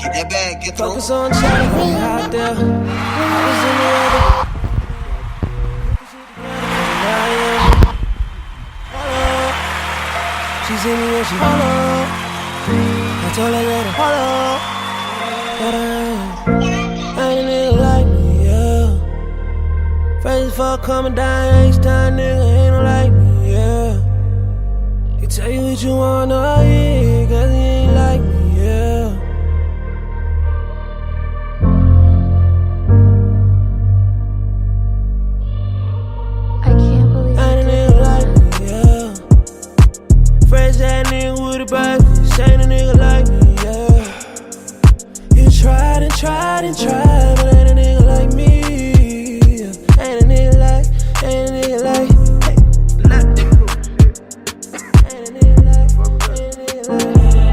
Get that bag, get through. Focus on trying to be out there. I was in the other. She's in me and she hollow. I told her let her hollow. Ain't a nigga like me, yeah. First fuck coming down, H-Time nigga ain't no like me, yeah. Can tell you what you wanna hear, cause he ain't like me, yeah. I can't believe Ain't a nigga like me, yeah. Fresh ass nigga with a bike, ain't a nigga like me, yeah. You tried and tried and tried, but ain't a nigga like me, yeah. Ain't a nigga like, ain't a nigga like, hey, ain't a nigga like,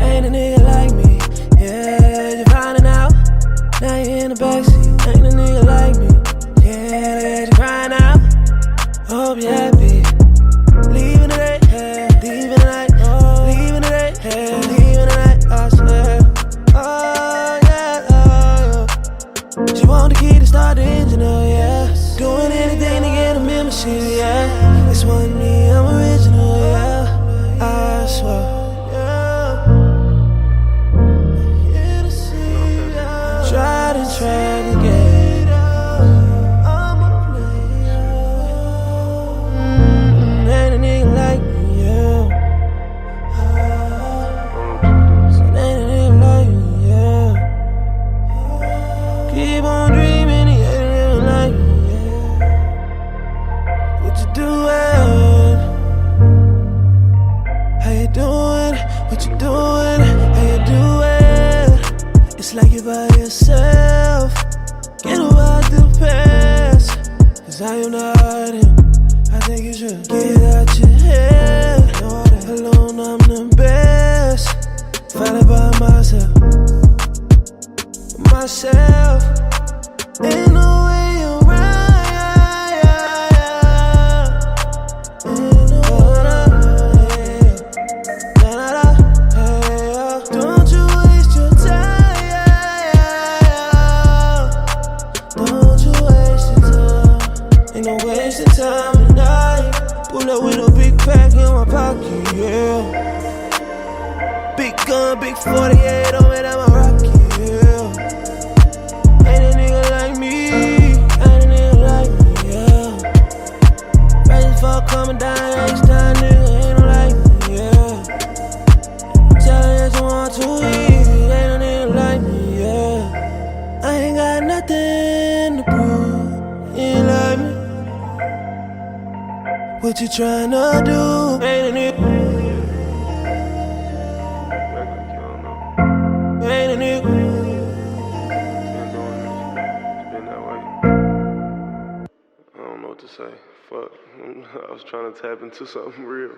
ain't a nigga like me, yeah. You finding out, now you in the backseat. Ain't a nigga like me, yeah. You crying out, hope you happy. Leaving today, yeah. Leaving tonight, oh. Leaving today, yeah. Leaving tonight, I swear. Oh yeah, oh yeah. She want the key to start the engine, oh yeah. Doing anything to get a membership, yeah. This one me, I'm original, yeah. I swear. Tried and tried to get out. I'm a player. Ain't a nigga like me, yeah. Ain't a nigga like me, yeah. Keep on dreaming, he ain't a nigga like me, yeah. What you doing? How you doing? What you doing? How you doing? It's like you're by yourself. Get about the past, cause I am not him. I think you should get out your head. Know that alone I'm the best. Fight by myself. Myself. Ain't no way around. Ain't no way. Don't you waste your time. Don't you waste your time. Ain't no wasting time tonight. Pull up with a big pack in my pocket, yeah. Big gun, big 48, on it, I'm a rocket, yeah. Ain't a nigga like me, ain't a nigga like me, yeah. Raising fuck coming down, H-Time nigga ain't no like me, yeah. Tell her that you want to eat, ain't a nigga like me, yeah. I ain't got nothing to prove, you ain't like me. What you tryna do? Ain't a nigga. Ain't a nigga. Been that way. I don't know what to say. Fuck. I was trying to tap into something real.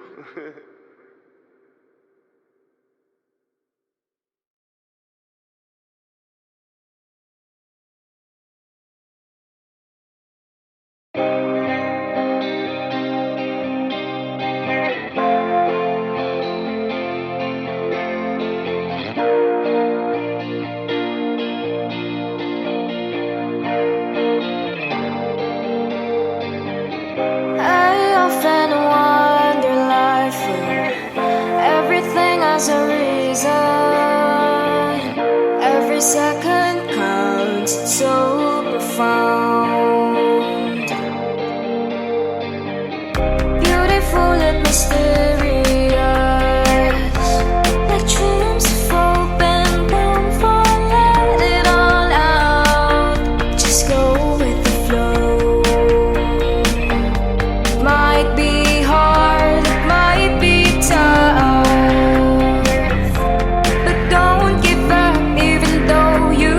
I often wonder life everything has a reason. Every second counts, it's so profound. Beautiful and mysterious, like dreams of open, don't fall, let it all out. Just go with the flow. Might be hard, it might be tough, but don't give up even though you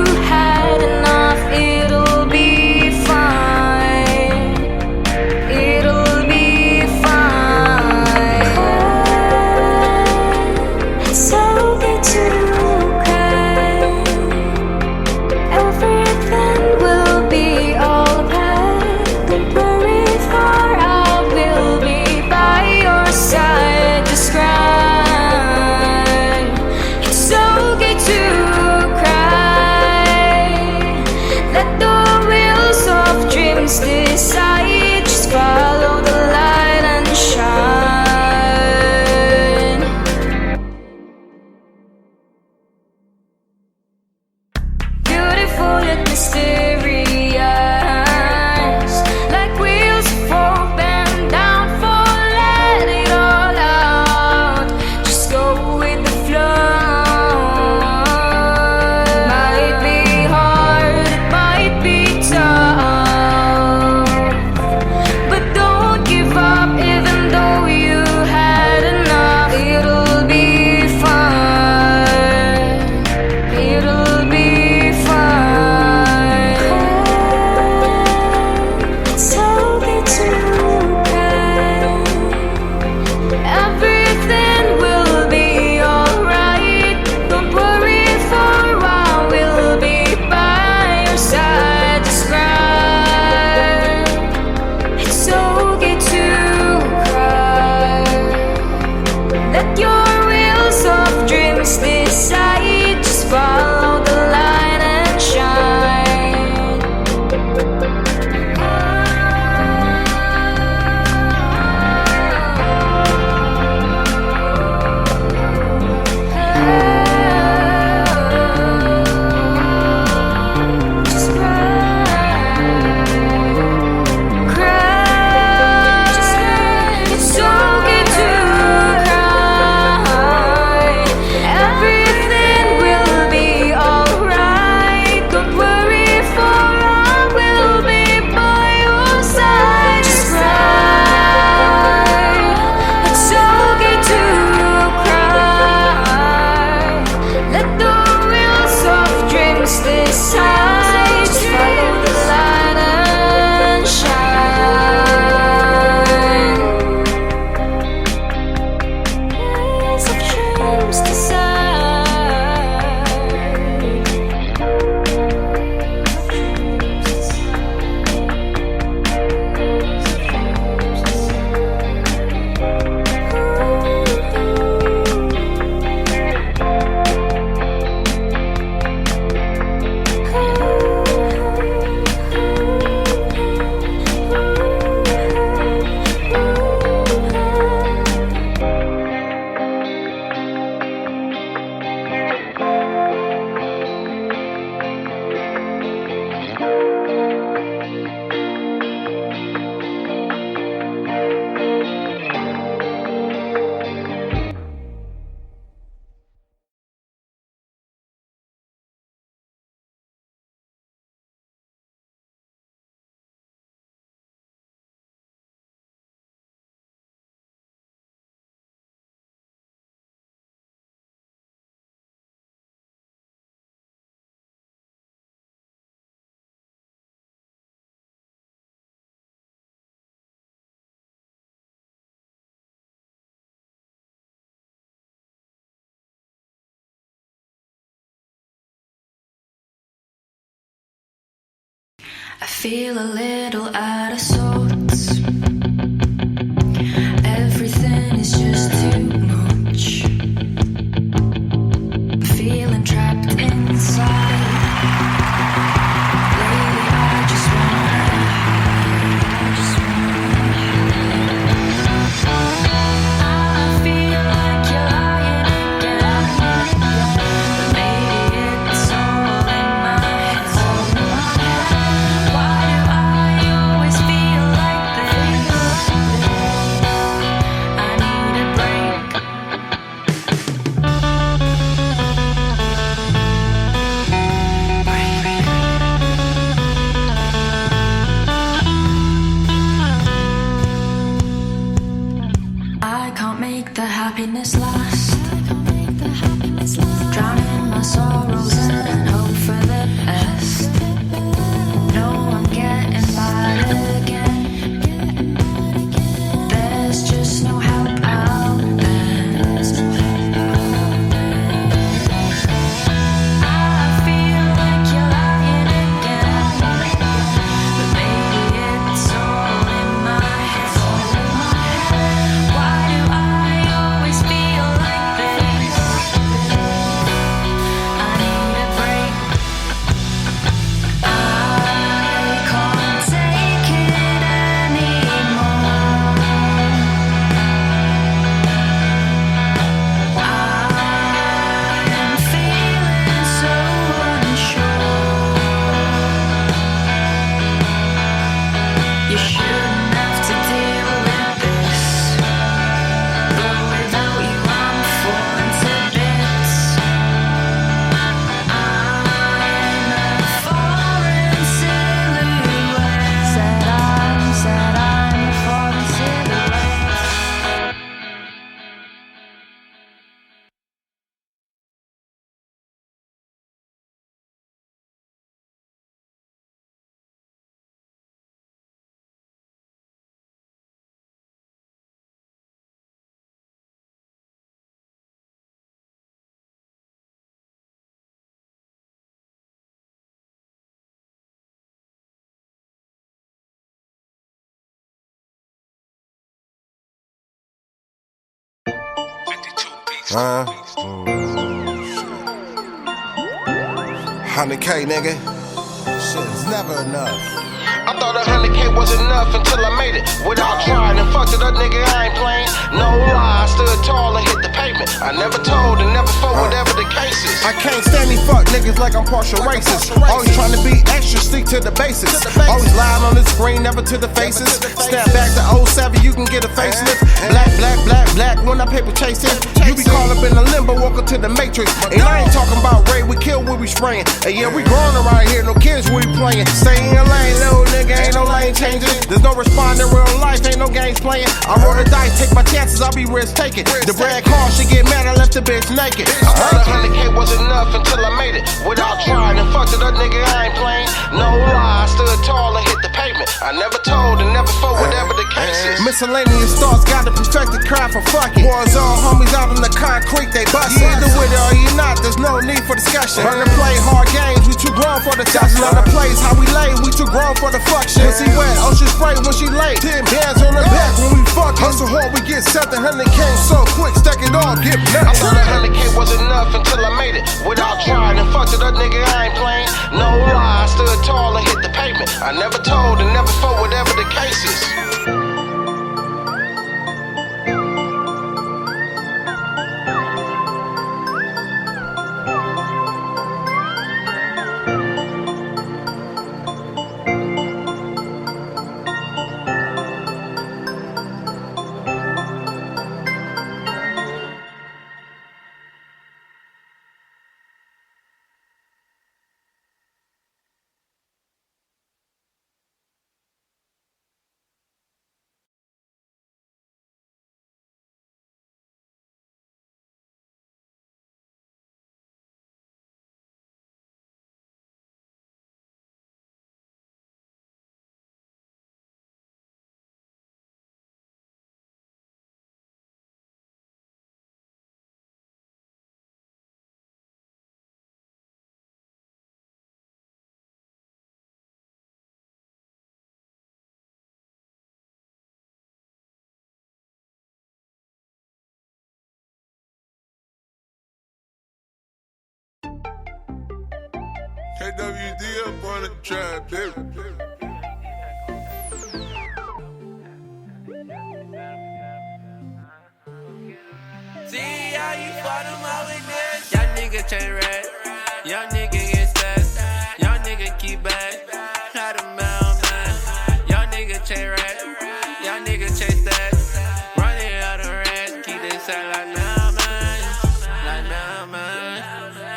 I feel a little out of sorts. Everything is just too much. Feeling trapped inside. Lately I just wanna I feel like you're lying again. But maybe it's all in my head. Why do I always feel like this? I need a break. I can't make the happiness last. Drowning my sorrows and hope for the best. No, I'm getting bad again. There's just no help out there. I feel like you're lying again. But maybe it's all in my head. Why do I always feel like this? I need a break. I can't take it anymore. I'm feeling so unsure. You shouldn't have to deal with this, but without you I'm falling to bits. I'm a foreign silhouette. Said I'm a foreign silhouette. Huh? 100K, nigga. Shit is never enough. I thought 100K was enough until I made it. Without trying and fucked it up, nigga, I ain't playing. No lie, I stood tall and hit the pavement. I never told and never fought, whatever the case is. I can't stand these fuck niggas like I'm partial racist. Always trying to be extra, stick to the basics. Always lying on the screen, never to the faces. Snap back to 07, you can get a facelift. Black, black, black, black, when I paper chasing. You be caught up in the limbo, welcome to the matrix. And I ain't talking about raid, we kill when we spraying. And yeah, we growing around here, no kids we playing. Stay in your lane, little nigga, ain't no lane changing. There's no respond in real life, ain't no games playing. I roll the dice, take my chances, I'll be risk taking. The brand car, she get mad, I left the bitch naked. I thought 100K was enough until I made it. Without trying and fucked it up, nigga, I ain't playing. No lie, I stood tall and hit the pavement. I never told and never fought, whatever the case is. Miscellaneous thoughts, gotta perfect the craft for fucking. Wars on homies out on the concrete, they bustin'. You either with it or you not, there's no need for discussion. Learn to play hard games, we too grown for the touch. Learn to play how we lay, we too grown for the fuck shit. Pussy wet, ocean spray when she late. 10 bands on her back when we fuck. Hustle hard, we get something. 100 came so quick, stack it all, get I nuts. thought 100K was enough until I made it. Without trying and fucked it up, nigga, I ain't playing. No lie, I stood tall and hit the pavement. I never told and never fought, whatever the case is. KWD up on the track, baby. See how you fought him out with this. Young nigga chain red, young nigga get stats, young nigga keep back, not a man. Young nigga chain red, young nigga chase stats, running out of rest, keep this out like mailman, like mailman,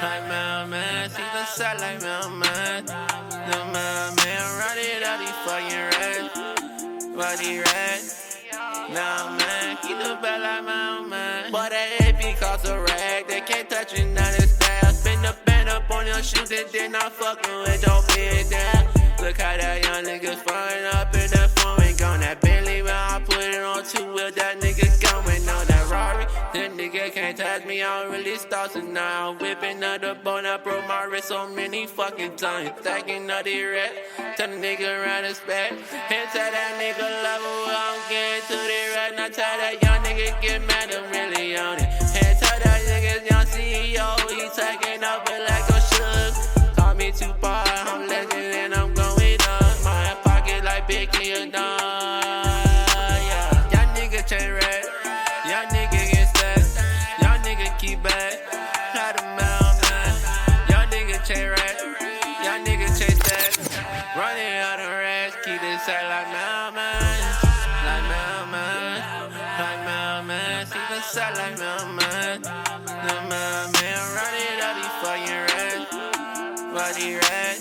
like mailman, see the side like mailman, the mailman, running out these fucking reds, body red. Nah, man, keep the bell like my man. But that AP cost a rag, they can't touch it, now it's style. Spin the band up on your shoes and then I'm fucking with your bitch down. Look how that young nigga's flying up in that phone and gone. That Bentley, when I put it on 2 wheels, that nigga going on that Rari. That nigga can't touch me, I don't really start and now I'm whipping out the bone. I broke my wrist so many fucking times. Stacking up the red, tell the nigga around his back. And tell that nigga level, I'm getting to the red. Now tell that young nigga get mad, I'm really on it. And tell that nigga young CEO, he taking up it like a shook. Call me too far, I'm legend and I'm going up. My pocket like Big Clear Dawn. Yeah, young nigga chain red, young nigga get stats, young nigga keep back, not a mailman. Young nigga chain red, young nigga chase stats, running out of rest, keep this side like mailman, like mailman, like mailman. See the side like mailman, the mailman, running out these fucking reds, body red.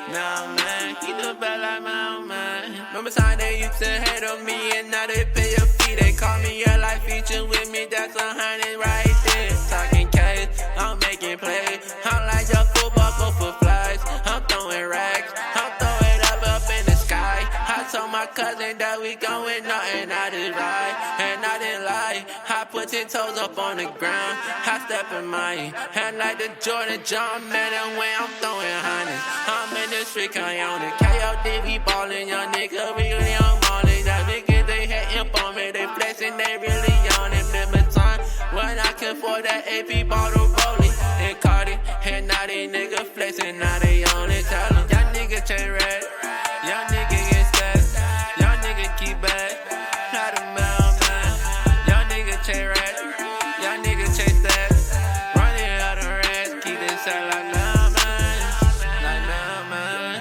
Nah, man, keep the bell like my man. Remember time they used to hate on me and now they pay your fee. They call me a life feature with me, that's 100 right there. Talking cash, I'm making plays. I'm like your football, go for flies. I'm throwing racks, I'm throwing up in the sky. I told my cousin that we going out and I did right, and I didn't lie. I put 10 toes up on the ground, I step in mine. And like the Jordan John, man, and when I'm throwing hundreds, I'm in the street, I own it. KOD, we ballin', young nigga, really on ballin'. That niggas, they hatin' on me, they flexin', they really on it. Remember time when I can afford that AP bottle rolling and caught it. And now these niggas flexin', now they on it. Tell them, young nigga chain red, young nigga get stats, young nigga keep back, not a mailman. Young nigga chain red, young nigga chase stats, running out of rest, keep this out like mailman, like mailman,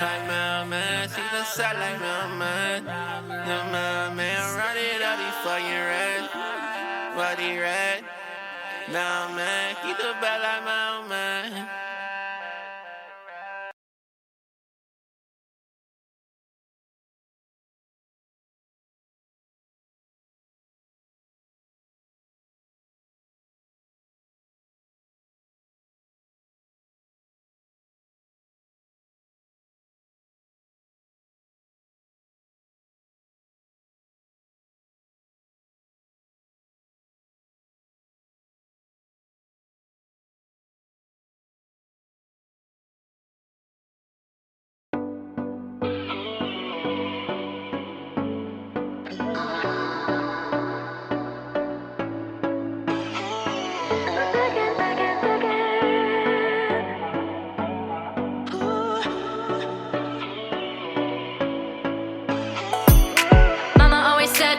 like mailman. See the side like mailman, the mailman, running out these fucking reds, body red. Nah, man, keep the bell like mailman.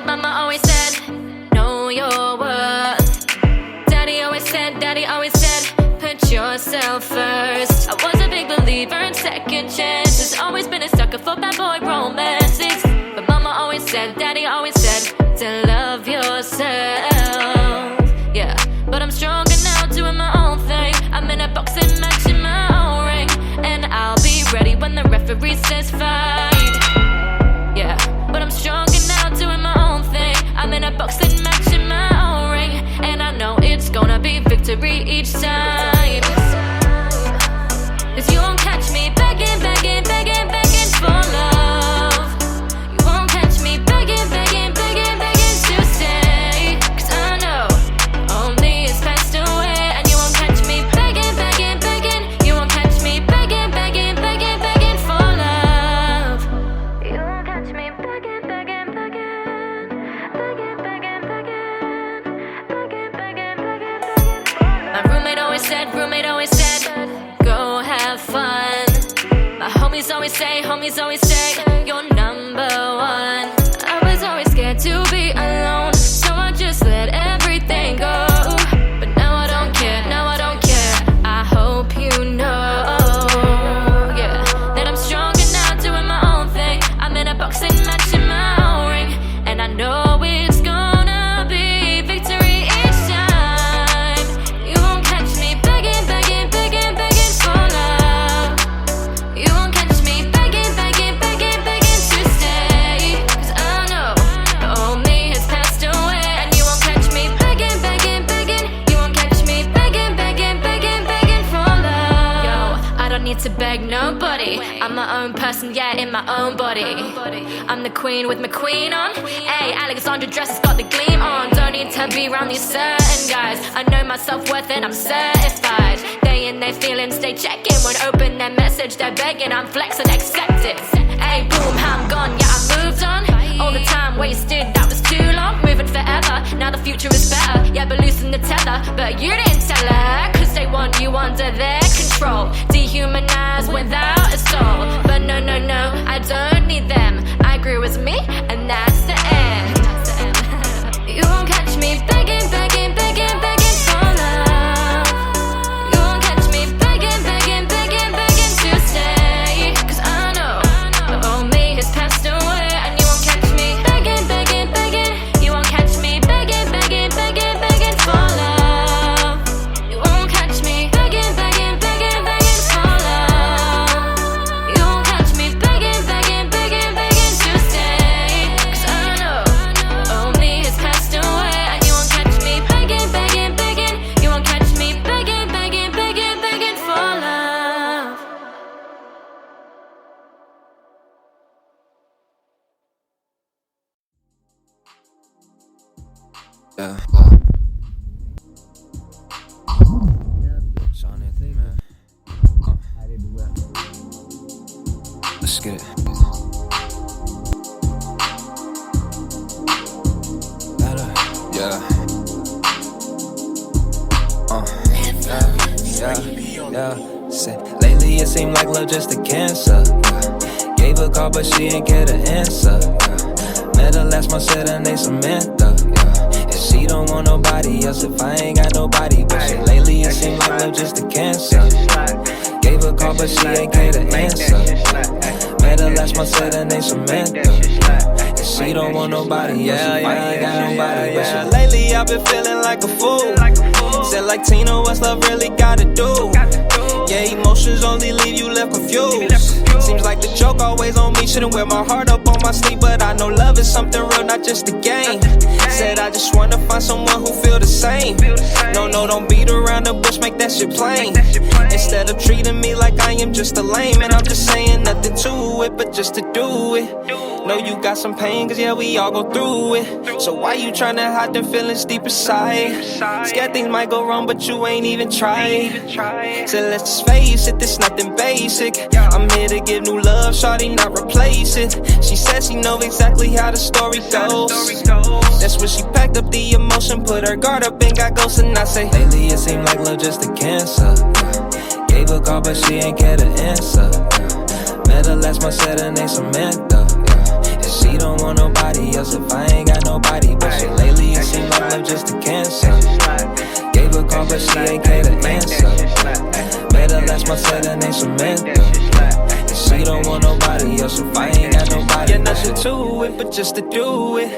Mama always said, know your worth. Daddy always said, put yourself first. I was a big believer in second chances. Always been a sucker for bad boy romances. But mama always said, daddy always said, to love yourself. Yeah, but I'm stronger now, doing my own thing. I'm in a boxing match in my own ring, and I'll be ready when the referee says fight. Yeah, but I'm stronger now, doing my own thing. I'm in a boxing match in my own ring, and I know it's gonna be victory each time. 'Cause you won't catch me begging, begging, begging, begging for love. You won't catch me begging, begging, begging, begging to stay. 'Cause I know only is passed away, and you won't catch me begging, begging, begging. You won't catch me begging, begging, begging, begging for love. homies always say, you're number one. I was always scared to be alone, so I just let everything go. But now I don't care, now I don't care. I hope you know, yeah, that I'm stronger now, doing my own thing. I'm in a boxing match in my own ring, and I know it's gonna be victory each time. You won't catch me begging, begging, begging, begging for love. You won't catch me begging, begging, begging, begging to stay. 'Cause I know the old me has passed away. And you won't catch me begging, begging, begging. You won't catch me begging, begging, begging, begging for love. Yo, I don't need to beg nobody. I'm my own person, yeah, in my own body. I'm the queen with my queen on. Hey, Alexandra dress has got the gleam on. Don't need to be around these certain guys. I know my self-worth and I'm certified. They in their feelings, they checking. Won't open their message, they're begging. I'm flexing, accept it. Hey, boom, I'm gone, yeah, I moved on. All the time wasted, that was too long. Moving forever, now the future is better. Yeah, but loosen the tether, but you didn't tell her. 'Cause they want you under their control. Dehumanized without a soul. But no, no, no, I don't need them. I grew as me, and that's the end. You won't catch me begging, begging, begging, begging for love. You won't catch me begging, begging, begging, begging to stay. 'Cause I know the old me has passed away. And you won't catch me begging, begging, begging. You won't catch me begging, begging, begging, begging for love. You won't catch me begging, begging, begging, begging for love. You won't catch me begging, begging, begging, begging to stay. 'Cause I know the old me has passed away. And you won't catch me begging, begging, begging. You won't catch me begging, begging, begging, begging for love. Yeah. Sean Anthony, man. Let's get it. Yeah. Yeah. Said, lately it seemed like love just a cancer. Yeah. Gave a call, but she ain't get an answer. Yeah. Met her last month, said her name Samantha. Yeah. And she don't want nobody else if I ain't got nobody. But shit, lately it seemed like love just a cancer. Gave a call, but she ain't get an answer. Met her last month, said her name Samantha. And she don't want nobody else if I ain't got nobody. But shit, lately I've been feeling like a fool. Said like Tina, what's love really gotta do? Yeah, emotions only leave you left confused. Seems like the joke always on me. Shouldn't wear my heart up on my sleeve, but I know love is something real, not just a game. Said I just wanna find someone who feel the same. No, don't beat around the bush, make that shit plain. Instead of treating me like I am just a lame. And I'm just saying nothing to it, but just to do it. Know you got some pain, 'cause yeah, we all go through it. So why you tryna hide them feelings deep inside? Scared things might go wrong, but you ain't even tried. So let's just face it, this nothing basic. I'm here to give new love, shawty, not replace it. She says she know exactly how the story goes. That's when she packed up the emotion, put her guard up and got ghosts. And I say, lately it seemed like love just a cancer. Gave a call, but she ain't get an answer. Met her last month, said her name Samantha. She don't want nobody else if I ain't got nobody. But shit, lately it seems like love just a cancer. Gave a call, but she ain't get an answer. Met her last month, said her name Samantha. And she don't want nobody else if I ain't got nobody. Yeah, nothing to it, but just to do it.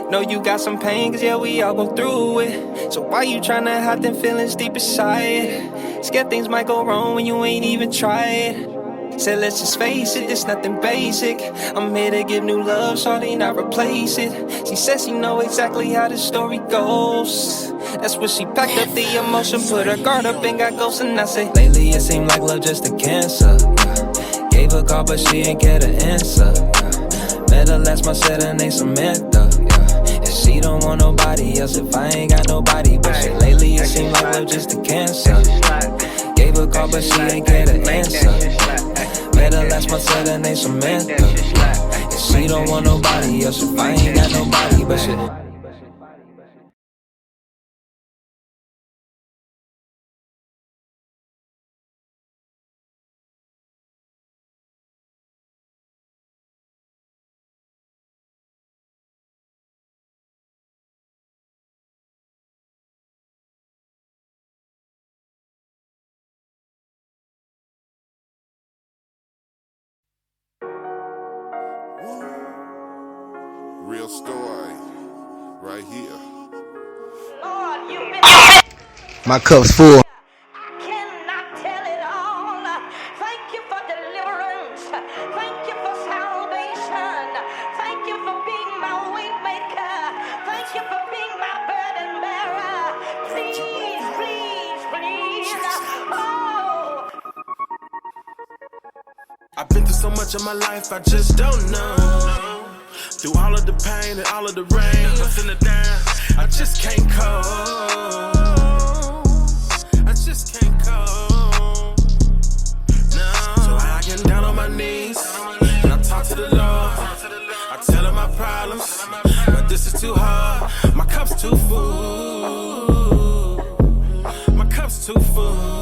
Know you got some pain, 'cause yeah, we all go through it. So why you tryna hide them feelings deep inside? Scared things might go wrong when you ain't even tried. Said let's just face it, it's nothing basic. I'm here to give new love, shawty, not replace it. She says she know exactly how the story goes. That's when she packed up the emotion, put her guard up and got ghosts. And I say, lately it seemed like love just a cancer. Gave a call, but she ain't get an answer. Met her last month, said her name Samantha. And she don't want nobody else if I ain't got nobody. But shit, lately it seemed like love just a cancer. Gave a call, but she ain't get an answer. Met her last month, said her name Samantha. And she don't want nobody else if I ain't got nobody. But shit. story right here. My cup's full. Cannot tell it all. Thank you for deliverance. Thank you for salvation. Thank you for being my way maker. Thank you for being my burden bearer. Please, please, please. Oh. I've been through so much of my life, I just don't know. Through all of the pain and all of the rain, ups and the down, I just can't cope. I just can't cope. No. So I get down on my knees and I talk to the Lord. I tell him my problems, but this is too hard. My cup's too full. My cup's too full.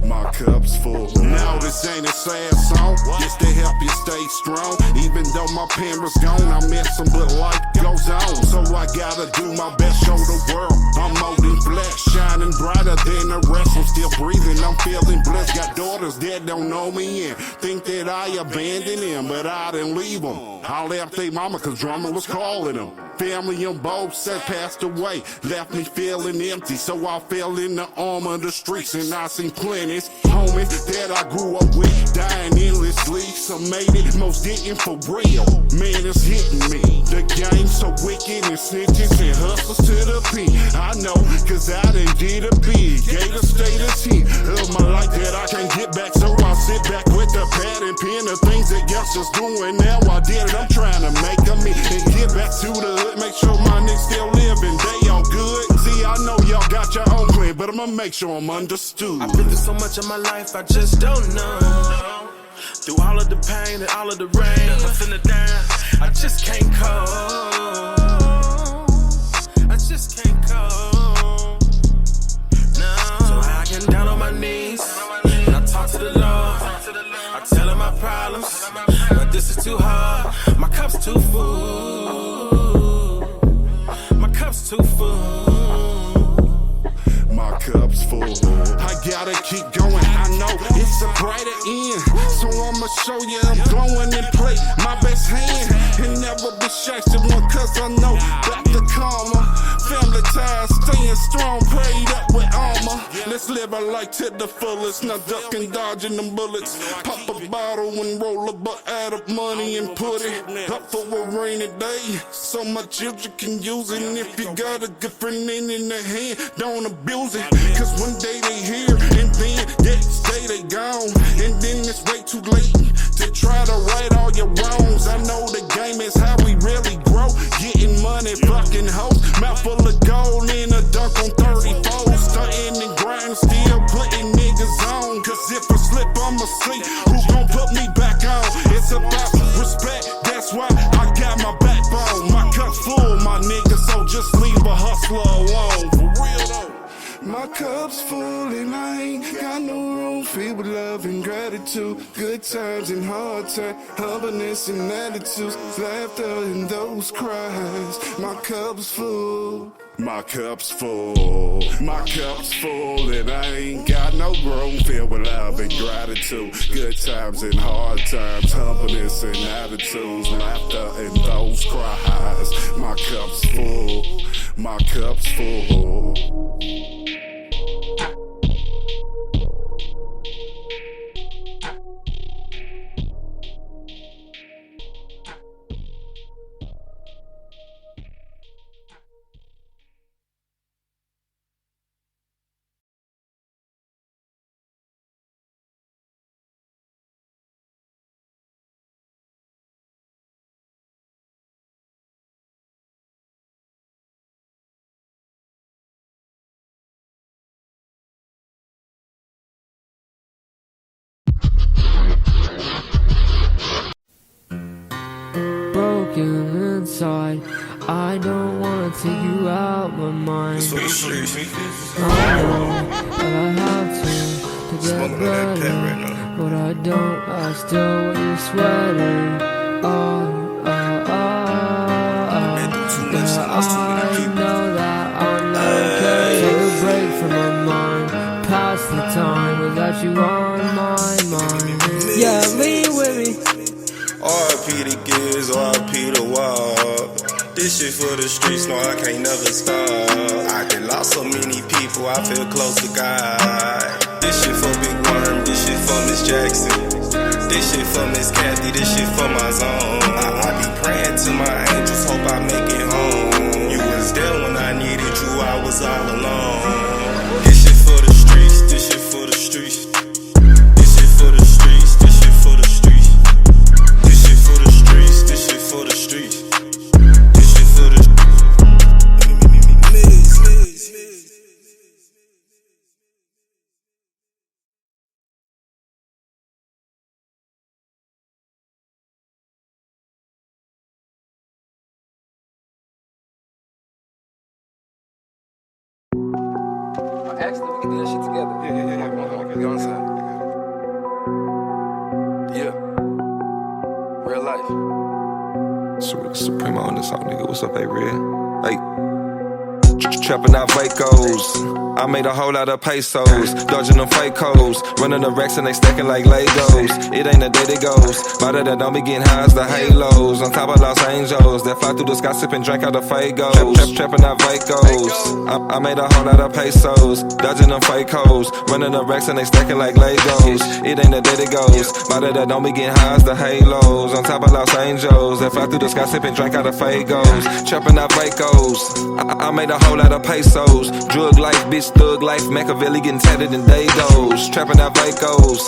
My cup's full. Now this ain't a sad song, just to help you stay strong. Even though my parents gone, I miss them, but life goes on. So I gotta do my best, show the world I'm more than flesh, shining brighter than the rest. I'm still breathing, I'm feeling blessed. Got daughters that don't know me and think that I abandoned them, but I didn't leave them. I left their mama cause drama was calling them. Family on both sides passed away, left me feeling empty. So I fell in the arm of the streets and I seen plenty homies that I grew up with dying endlessly. Some made it, most didn't for real. Man, it's hitting me. The game's so wicked and snitches and hustlers to the pen. I know, cause I done did a big Gator state of 10 of my life that I can't get back. So I sit back with the pad and pen. The things that youngsters doing now, I did it. I'm trying to make them and get back to the hood. Make sure my niggas still living, they all good. See, I know y'all got your own plan, but I'ma make sure I'm understood. I've been through so much of my life, I just don't know. Through all of the pain and all of the rain, ups and the down, I just can't cope. I just can't cope. No. So I get down on my knees and I talk to the Lord. I tell him my problems, but this is too hard. My cup's too full. My cup's too full. My cup's full. I gotta keep going. I know it's a brighter end, so I'ma show you I'm glowing and play my best hand and never be shacks one. Cause I know back to karma. Family ties, staying strong, prayed up with armor. Let's live our life to the fullest, not ducking, dodging them bullets. Pop a bottle and roll a butt, add up money and put it up for a rainy day. So my children can use it, and if you got a good friend in the hand, don't abuse it. Cause one day they here, and then next day they gone. And then it's way too late to try to right all your wrongs. I know the game is how we really grow. Getting money, fucking hoes, mouth full of gold in a dunk on 34. Stunting and grinding, still putting niggas on. Cause if I slip, I'ma see who gon' put me back on. It's about respect, that's why I got my backbone. My cup's full, my nigga, so just leave a hustler alone. For real though. My cup's full and I ain't got no room filled with love and gratitude. Good times and hard times, humbleness and attitudes, laughter and those cries. My cup's full. My cup's full. My cup's full and I ain't got no room filled with love and gratitude. Good times and hard times, humbleness and attitudes, laughter and those cries. My cup's full. My cup's full. Broken inside, I don't wanna take you out my mind. I know that I have to get better, but I don't. I still wear your sweater. I know that I'm not okay. Take a break from my mind, past the time without you on my mind. Yeah, lean with me. RP the gears, RP the wall. This shit for the streets, no, I can't never stop. I done lost so many people, I feel close to God. This shit for Big Worm, this shit for Miss Jackson. This shit for Miss Kathy, this shit for my zone. I be praying to my angels, hope I make it home. You was there when I needed you, I was all alone. This shit for the streets, this shit for the streets. This shit for the streets, this shit for the streets. This shit for the streets, this shit for the streets. This shit for the Actually, we can do that shit together. Yeah. Come on inside. Yeah. Real life. Supremo on this song, nigga. What's up, A-Red? Hey. Trapping out Vacos. I made a whole lot of pesos, dodging them fake hoes, running the racks and they stacking like Legos. It ain't a day that goes by that don't be getting high as the halos. On top of Los Angeles, that fly through the sky sipping drink out the Fagos. Trapping out Vacos. I made a whole lot of pesos, dodging them fake hoes, running the racks and they stacking like Legos. It ain't a day that goes by that don't be getting high as the halos. On top of Los Angeles, that fly through the sky sipping drink out the Fagos. Trapping out Vacos. I made a whole lot of pesos, drug life, bitch, thug life, Machiavelli getting tatted in Dados, trapping out Vacos.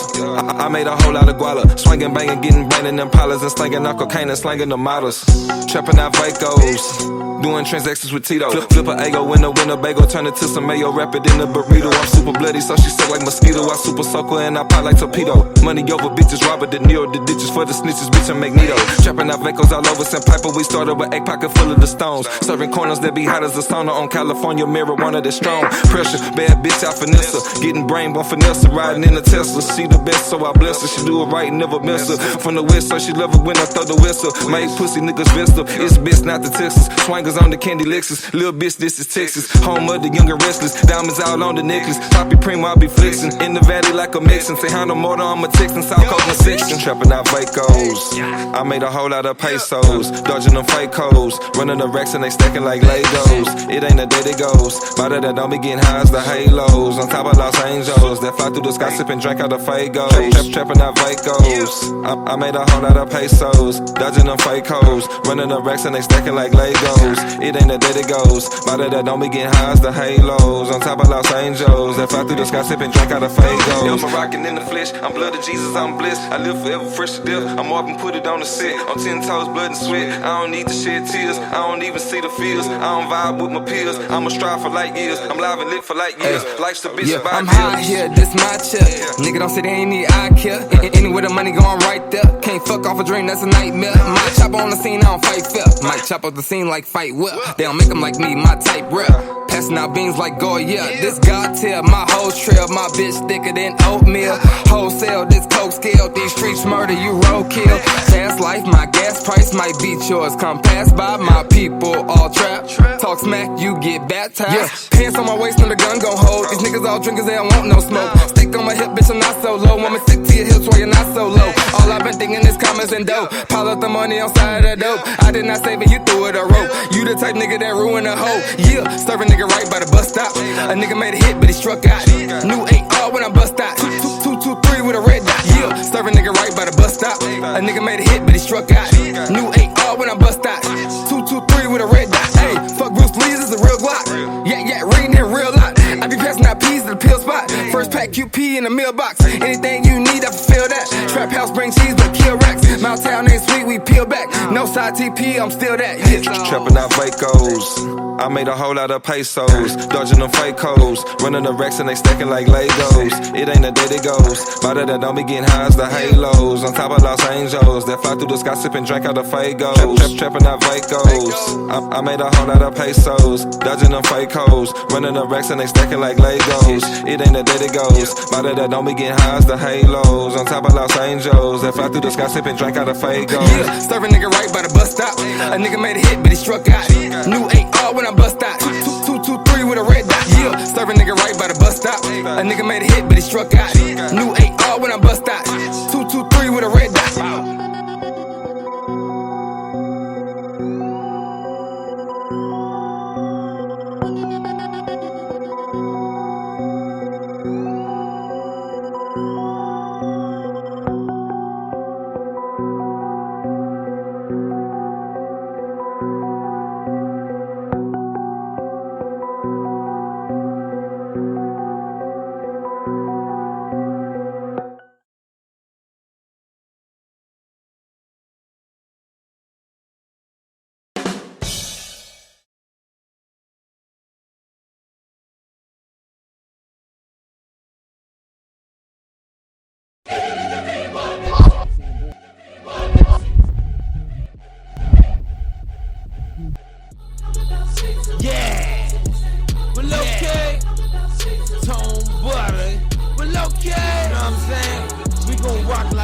I made a whole lot of guala, swinging, banging, getting brain in them pilots and slinging out cocaine and slanging the models, trapping out Vacos. Doing transactions with Tito. Flip a ego in a Winnebago, turn it to some mayo, wrap it in a burrito. I'm super bloody, so she suck like mosquito. I super soaker and I pop like torpedo. Money over bitches, Robert De Niro. The ditches for the snitches, bitch, I'm Magneto. Trapping out Vacos all over Sandpiper. We started with egg pocket full of the stones. Serving corners that be hot as a sauna on California marijuana that's strong. Pressure, bad bitch, I finesse her. Getting brain on finesse her, riding in a Tesla. She the best, so I bless her. She do it right, never miss her. From the west, so she love it when I throw the whistle. Make pussy niggas vista. It's bitch, not the Texas. Swangers on the candy Lexus. Little bitch, this is Texas. Home of the young and restless. Diamonds out on the necklace. Poppy Primo, I be flexing. In the valley like a Mexican. Say Honda Motor, I'm a Texan. South Coast, my section. Trapping out Vacos. I made a whole lot of pesos. Dodging them fake hoes. Running the racks and they stacking like Legos. It ain't a day that goes by that don't be getting high as the halos. On top of Los Angeles. That fly through the sky sipping drink out the Fagos. Trapping out Vacos. I made a whole lot of pesos. Dodging them fake hoes. Running the racks and they stacking like Legos. It ain't a day that goes by that don't be getting high as the halos. On top of Los Angeles. That fly through the sky sipping drink out the Fagos. I'm rocking in the flesh. I'm blood of Jesus, I'm blessed. I live forever fresh to death. I'm up and put it on the set. I'm 10 toes, blood and sweat. I don't need to shed tears. I don't even see the fears. I don't vibe with my peers. I'ma strive for light years. I'm live and lit for light years. Life's a bitch. Yeah, I'm high here, this my chip. Nigga don't say they ain't need eye care. Anywhere the money going right there. Can't fuck off a dream, that's a nightmare. My chop on the scene, I don't fight fair. Might chop up the scene like fight whip. They don't make them like me, my type rep. Passing out beans like Goya. This God tier, my whole trail. My bitch thicker than oatmeal. Wholesale, this coke scale. These streets murder, you roadkill. Fast life, my gas price might beat yours. Come pass by, my people all trap. Talk smack, you get baptized. Yeah. Pants on my waist and the gun gon' hold. These niggas all drinkers, they don't want no smoke. Stick on my hip, bitch, I'm not so low. Woman, stick to your hips while you're not so low. All I've been thinking is commas and dough. Pile up the money on side of the dope. I did not save it, you threw it a rope. You the type nigga that ruin a hoe. Yeah, serving nigga right by the bus stop. A nigga made a hit, but he struck out. New 8R when I bust out. 223 with a red dot. Yeah, serving nigga right by the bus stop. A nigga made a hit, but he struck out. New 8R when I bust out. 223 with a red dot. Hey, fuck Bruce Lee, this is a real Glock. Yeah, reading it real lot. I be passing out peas to the pill spot. First pack QP in the mailbox. Anything you need, I fulfill that. Trap house bring cheese, but kill racks. Mount Town ain't sweet, we peel back. No side TP, I'm still that. Yeah. Trapping out Vacos. I made a whole lot of pesos. Dodging them fake hoes. Running the racks and they stacking like Legos. It ain't a day that goes by that don't be getting high as the halos. On top of Los Angeles. That fly through the sky sipping drink out the Fagos. Trapping out Vacos. I made a whole lot of pesos. Dodging them fake hoes. Running the racks and they stacking like Legos. It ain't a day that goes by that don't be getting high as the halos. On top of Los Angeles. That fly through the sky sipping drink out the Fagos. Yeah, serving nigga right by the bus stop. A nigga made a hit, but he struck out. New 8R when I bust out. 223 with a red dot. Yeah, serving nigga right by the bus stop. A nigga made a hit, but he struck out. New 8R when I bust out. 223 with a red dot.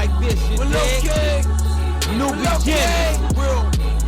like this, you dig? New beginnings, real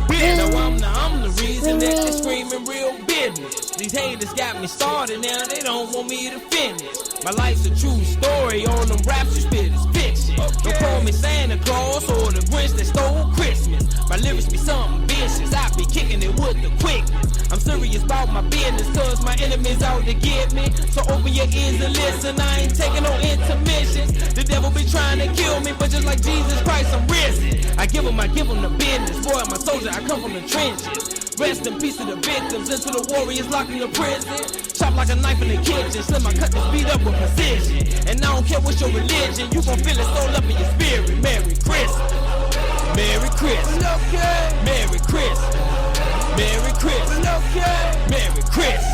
business. I'm the reason that they screaming real business. These haters got me started, now they don't want me to finish. My life's a true story, all them raps you spit is fiction. Don't call me Santa Claus or the Grinch that stole Christmas. My lyrics be something vicious, I be kicking it with the quickness. I'm serious about my business, cause my enemies out to get me. So open your ears and listen, I ain't taking no intermissions. The devil be trying to kill me, but just like Jesus Christ, I'm risen. I give him the business. Boy, I'm a soldier, I come from the trenches. Rest in peace to the victims, and to the warriors locked in the prison. Chop like a knife in the kitchen, slim my cut this beat up with precision. And I don't care what's your religion, you gon' feel it soul up in your spirit. Merry Christmas, Merry Christmas, Merry Christmas, Merry Christmas, Merry Christmas.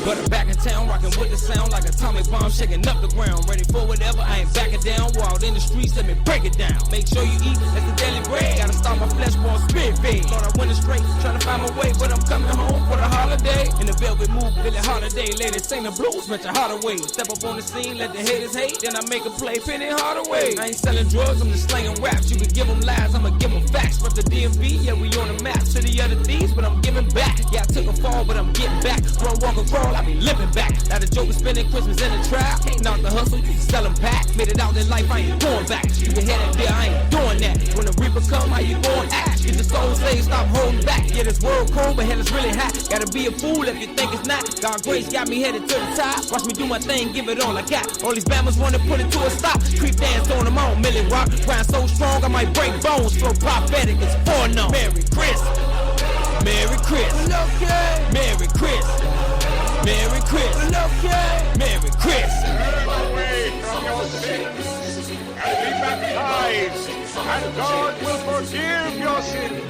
But I'm back in town, rockin' with the sound like atomic bomb, shaking up the ground. Ready for whatever, I ain't backing down. We're out in the streets, let me break it down. Make sure you eat, that's the daily bread. Gotta start my flesh born spirit fade. Thought I went straight, trying to find my way, but I'm coming home for the holiday. In the velvet move, Billy Holiday. Ladies sing the blues, mention Hardaway. Step up on the scene, let the haters hate. Then I make a play, Penny Hardaway. I ain't selling drugs, I'm just slanging raps. You can give them lies, I'ma give them facts. Rep the DMV, yeah, we on the map. To the other thieves, but I'm giving back. Yeah, I took a fall, but I'm getting back. Run, walk, or crawl, I be living back. Now the joke is spending Christmas in the trap. Ain't out the hustle, you can sell them pack. Made it out in life, I ain't going back. You can head that there, I ain't doing that. When the reaper come, how you gon' act? Get your soul saved, stop holding back. Yeah, this world cold, but hell it's really hot. Gotta be a fool if you think it's not. God grace got me headed to the top. Watch me do my thing, give it all I got. All these bammers wanna put it to a stop. Creep dance on them on, Millie Rock. Grind so strong, I might break bones. Flow prophetic, it's foreknown. Merry Christmas, Merry Christmas, Merry Christmas, Merry Christmas, Merry Christmas. Turn away from your sins and be baptized, and God will forgive your sins.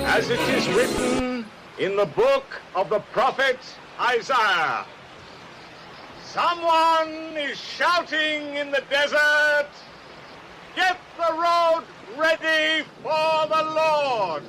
As it is written in the book of the prophet Isaiah, someone is shouting in the desert, "Get the road ready for the Lord."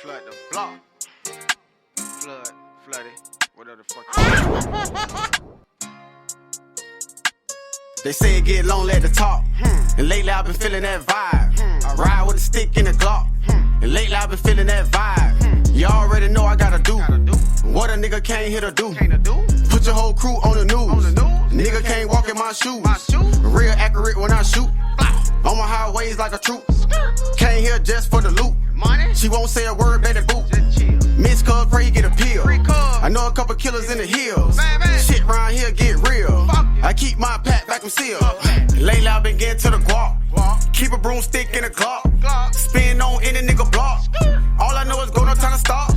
Flood the block. Flood it. Whatever the fuck. They say it get lonely at the top. And lately I've been feeling that vibe. I ride with a stick in the Glock. And lately I've been feeling that vibe. You already know I gotta do what a nigga can't hit or do. Put your whole crew on the news. Nigga can't walk in my shoes. Real accurate when I shoot. On my highways like a troop. Came here just for the loot. She won't say a word, better boot. Miss cuz, pray you get a pill. I know a couple killers in the hills. Shit round here get real. I keep my pack vacuum sealed. Lately I been getting to the guap. Keep a broomstick in a Glock. Spin on any nigga block. All I know is go, no time to stop.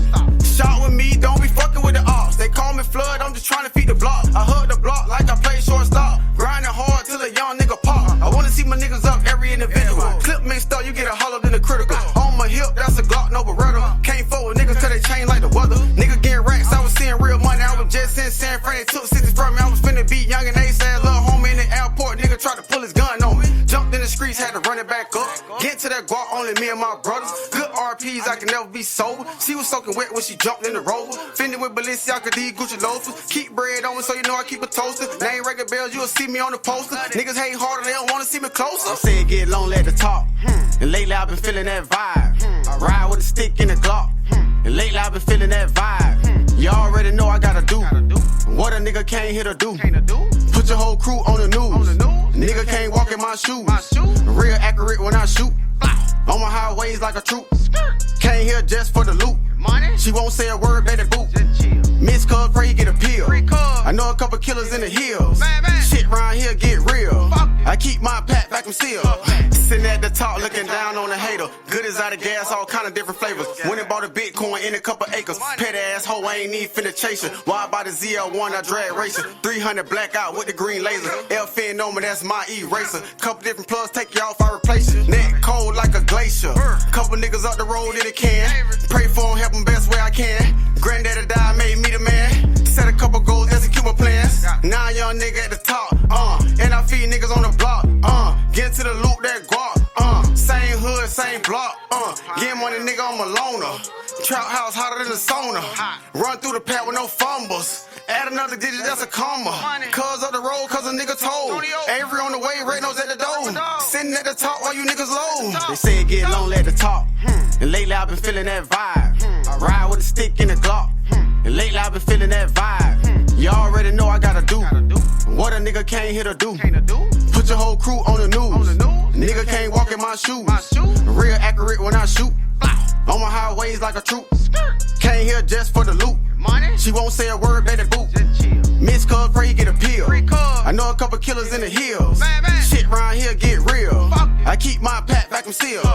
Shot with me, don't be fucking with the ops. They call me Flood, I'm just trying to feed the block. I hug the block like I play shortstop. Grinding hard till a young nigga pop. I wanna see my niggas up every individual. Clip mixed up, you get a hollow than the critical. On my hip, that's a Glock, no Beretta. Can't forward niggas till they change like the weather. Nigga getting racks, I was seeing real money. I was just in San Fran, they took 60 from me. I was finna beat young and Ace, had little homie in the airport. Nigga tried to pull his gun on me. Jumped in the streets, had to run it back up. Get to that guap, only me and my brothers. Good RPs, I can never be sober. She was soaking wet when she jumped in the rover. Fended with Balenciaga, these Gucci loafers. Keep bread on me so you know I keep a toaster. Name record bells, you'll see me on the poster. Niggas hate harder, they don't wanna see me closer. I say it get lonely at the top. And lately I've been feeling that vibe. I ride with a stick in the Glock. And lately I've been feeling that vibe. You already know I gotta do what a nigga can't hit or do. Put your whole crew on the news. Nigga can't walk in my shoes. Real accurate when I shoot. On my highways like a troop. Came here just for the loot. Money. She won't say a word, better boot. Miss cuz, pray you get a pill. I know a couple killers in the hills. Shit round here get real. I keep my pack vacuum sealed. Sitting at the top looking down on the hater. Good as out of gas, all kind of different flavors. Went and bought a Bitcoin in a couple acres. Petty asshole, I ain't need finna chase her. Why I buy the ZL1, I drag racer. 300 blackout with the green laser. Elfin on me, that's my eraser. Couple different plugs, take you off, I replace you. Neck cold like a glacier. Couple niggas up the road in a can. Pray for them, help them best way I can. Granddaddy died, made me the man. Set a couple goals, execute my plans. Now young nigga at the top, and I feed niggas on the block, get to the loop that guap, same hood, same block, get money nigga, I'm a loner. Trout house hotter than the sauna. Run through the pad with no fumbles. Add another digit, that's a comma. Cuz of the road, cuz a nigga told. Avery on the way, Red Nose at the door. Sitting at the top while you niggas low. They say it get lonely at the top. And lately I've been feeling that vibe. I ride with a stick in the Glock. And lately I've been feeling that vibe. You already know I gotta do what a nigga can't hit or do. Put your whole crew on the news. Nigga can't walk in my shoes. Real accurate when I shoot. On my highways like a troop. Came here just for the loot. She won't say a word, better boot. Miss cuz, pray you get a pill. I know a couple killers in the hills. Shit round here get real. I keep my pack vacuum sealed.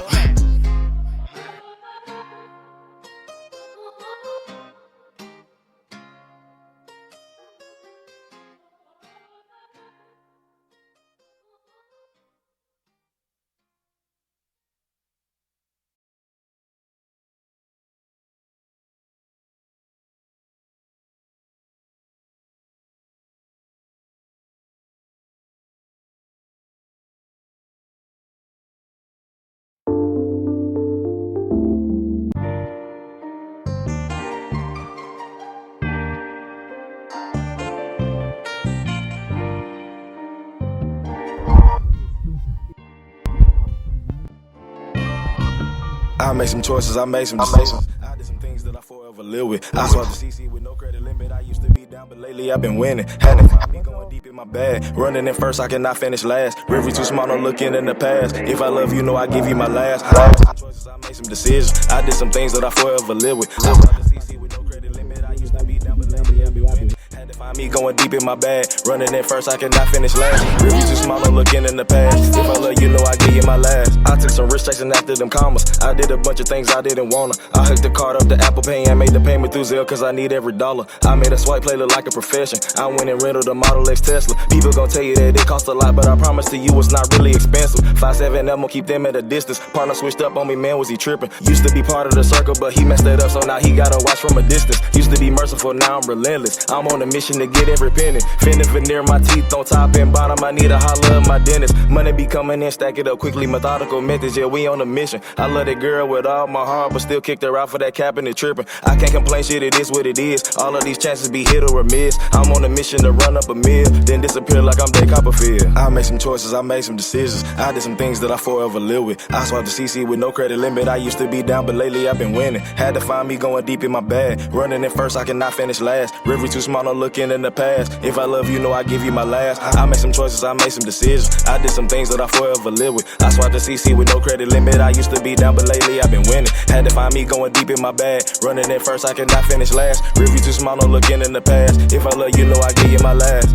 I made some choices, I made some decisions. I did some things that I forever live with. I saw the CC with no credit limit. I used to be down, but lately I've been winning. Had to find me going deep in my bag. Running in first, I cannot finish last. River too small, no looking in the past. If I love you, know I give you my last. I made some choices, I made some decisions. I did some things that I forever live with. I saw the CC with no credit limit. I used to be down, but lately I've been winning. Had to find me going deep in my bag. Running in first, I cannot finish last. River too small, no looking in the past. If I love you, know I give you my last. I took some risks chasing after them commas. I did a bunch of things I didn't wanna. I hooked the card up to Apple Pay and made the payment through Zelle cause I need every dollar. I made a swipe play look like a profession. I went and rented a Model X Tesla. People gon' tell you that it cost a lot, but I promise to you it's not really expensive. 5'7", I'm gon' keep them at a distance. Partner switched up on me, man, was he tripping? Used to be part of the circle, but he messed that up, so now he gotta watch from a distance. Used to be merciful, now I'm relentless. I'm on a mission to get every penny. Finna veneer my teeth on top and bottom. I need a holler of my dentist. Money be coming in, stack it up quickly. Methodical methods, yeah, we on a mission. I love that girl with all my heart, but still kicked her out for that cabinet tripping. I can't complain, shit, it is what it is. All of these chances be hit or a miss. I'm on a mission to run up a mill, then disappear like I'm Dave Copperfield. I made some choices, I made some decisions. I did some things that I forever live with. I swiped the CC with no credit limit. I used to be down, but lately I've been winning. Had to find me going deep in my bag. Running in first, I cannot finish last. River too small, no looking in the past. If I love you, know I give you my last. I made some choices, I made some decisions. I did some things that I forever live with. I swiped the CC with no credit limit. I used to be down, but lately I've been winning. Had to find me going deep in my bag. Running in first, I cannot finish last. River too small, no looking in the past. If I love you, know I give you my last.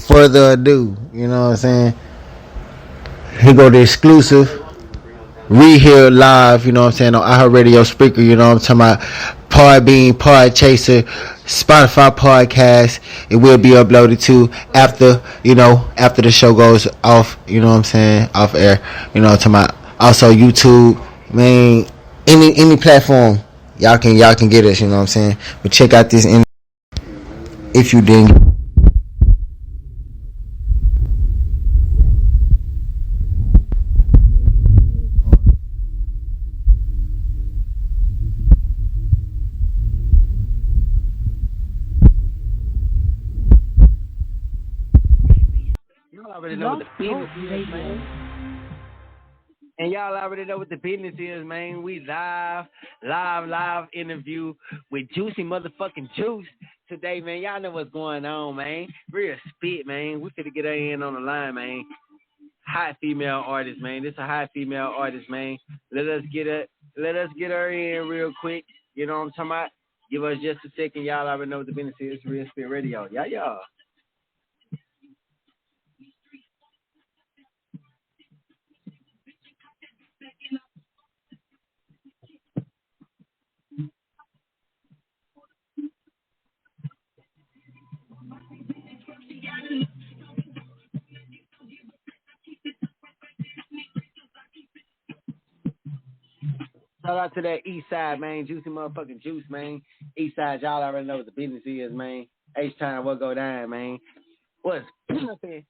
further ado, you know what I'm saying? Here go the exclusive. Rehear live, you know what I'm saying, on iHeartRadio speaker, you know what I'm talking about, Podbean, Podchaser, Spotify podcast. It will be uploaded to after the show goes off, you know what I'm saying, off air, you know what I'm talking about. Also YouTube, man, any platform, y'all can get us, you know what I'm saying. But check out this if you didn't. Y'all already know what the business is, man. And y'all already know what the business is, man. We live interview with Juicy motherfucking Juice today, man. Y'all know what's going on, man. Real spit, man. We finna get her in on the line, man. Hot female artist, man. This a hot female artist, man. Let us get her in real quick. You know what I'm talking about? Give us just a second. Y'all already know what the business is. Real Spit Radio. Yeah. Shout out to that East Side, man. Juicy motherfucking Juice, man. East Side, y'all already know what the business is, man. H-Time, what go down, man? What's pimpin'?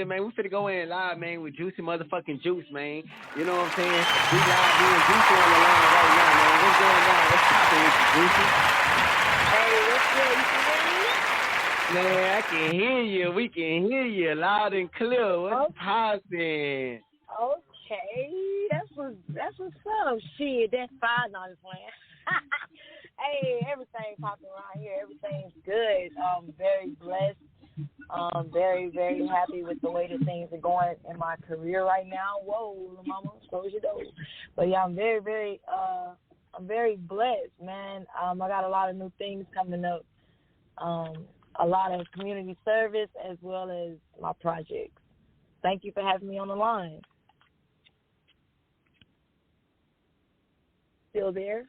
Man, we finna go in live, man, with Juicy motherfucking Juice, man. You know what I'm saying? We live here and Juicy on the line right now, man. What's going on? What's poppin' with you, Juicy? Hey, what's good? You can hear me? Man, I can hear you. We can hear you loud and clear. What's poppin'? Okay, that's what's up. Shit, that's fine. No, I'm just playing. Hey, everything popping around here. Everything's good. Very blessed. Very, very happy with the way that things are going in my career right now. Whoa, mama, close your door. But yeah, I'm very, very, I'm very blessed, man. I got a lot of new things coming up. A lot of community service as well as my projects. Thank you for having me on the line. Still there?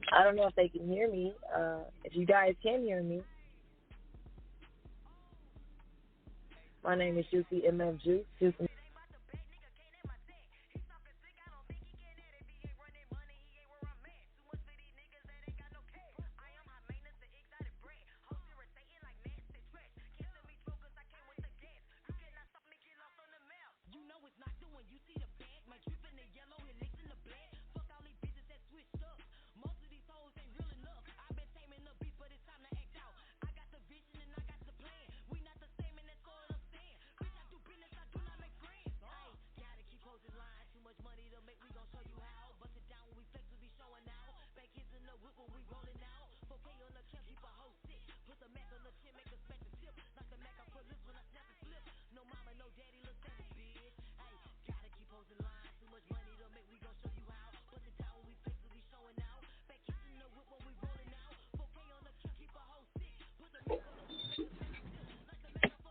I don't know if they can hear me. If you guys can hear me. My name is Juicy MF Juice. Juicy.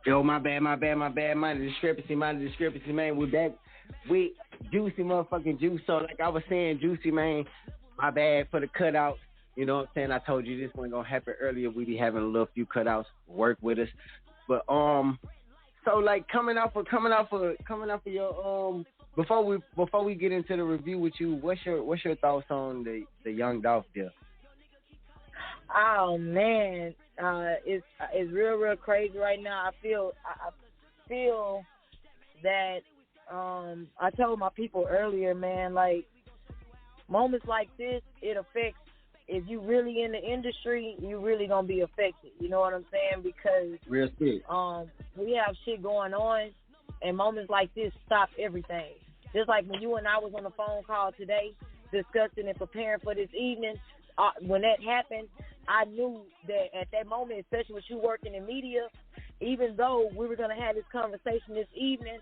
Yo, my bad. Mind the discrepancy, man. We're back with Juicy motherfucking Juice. So, like I was saying, Juicy, man, my bad for the cutouts. You know what I'm saying? I told you this wasn't gonna happen earlier. We be having a little few cutouts. Work with us. But so like coming off of your before we get into the review with you, what's your thoughts on the Young Dolph deal? Oh man, it's real crazy right now. I feel that I told my people earlier, man, like moments like this, it affects. If you really in the industry, you really gonna be affected. You know what I'm saying? Because real shit. We have shit going on, and moments like this stop everything. Just like when you and I was on the phone call today, discussing and preparing for this evening. When that happened, I knew that at that moment, especially with you working in media, even though we were going to have this conversation this evening,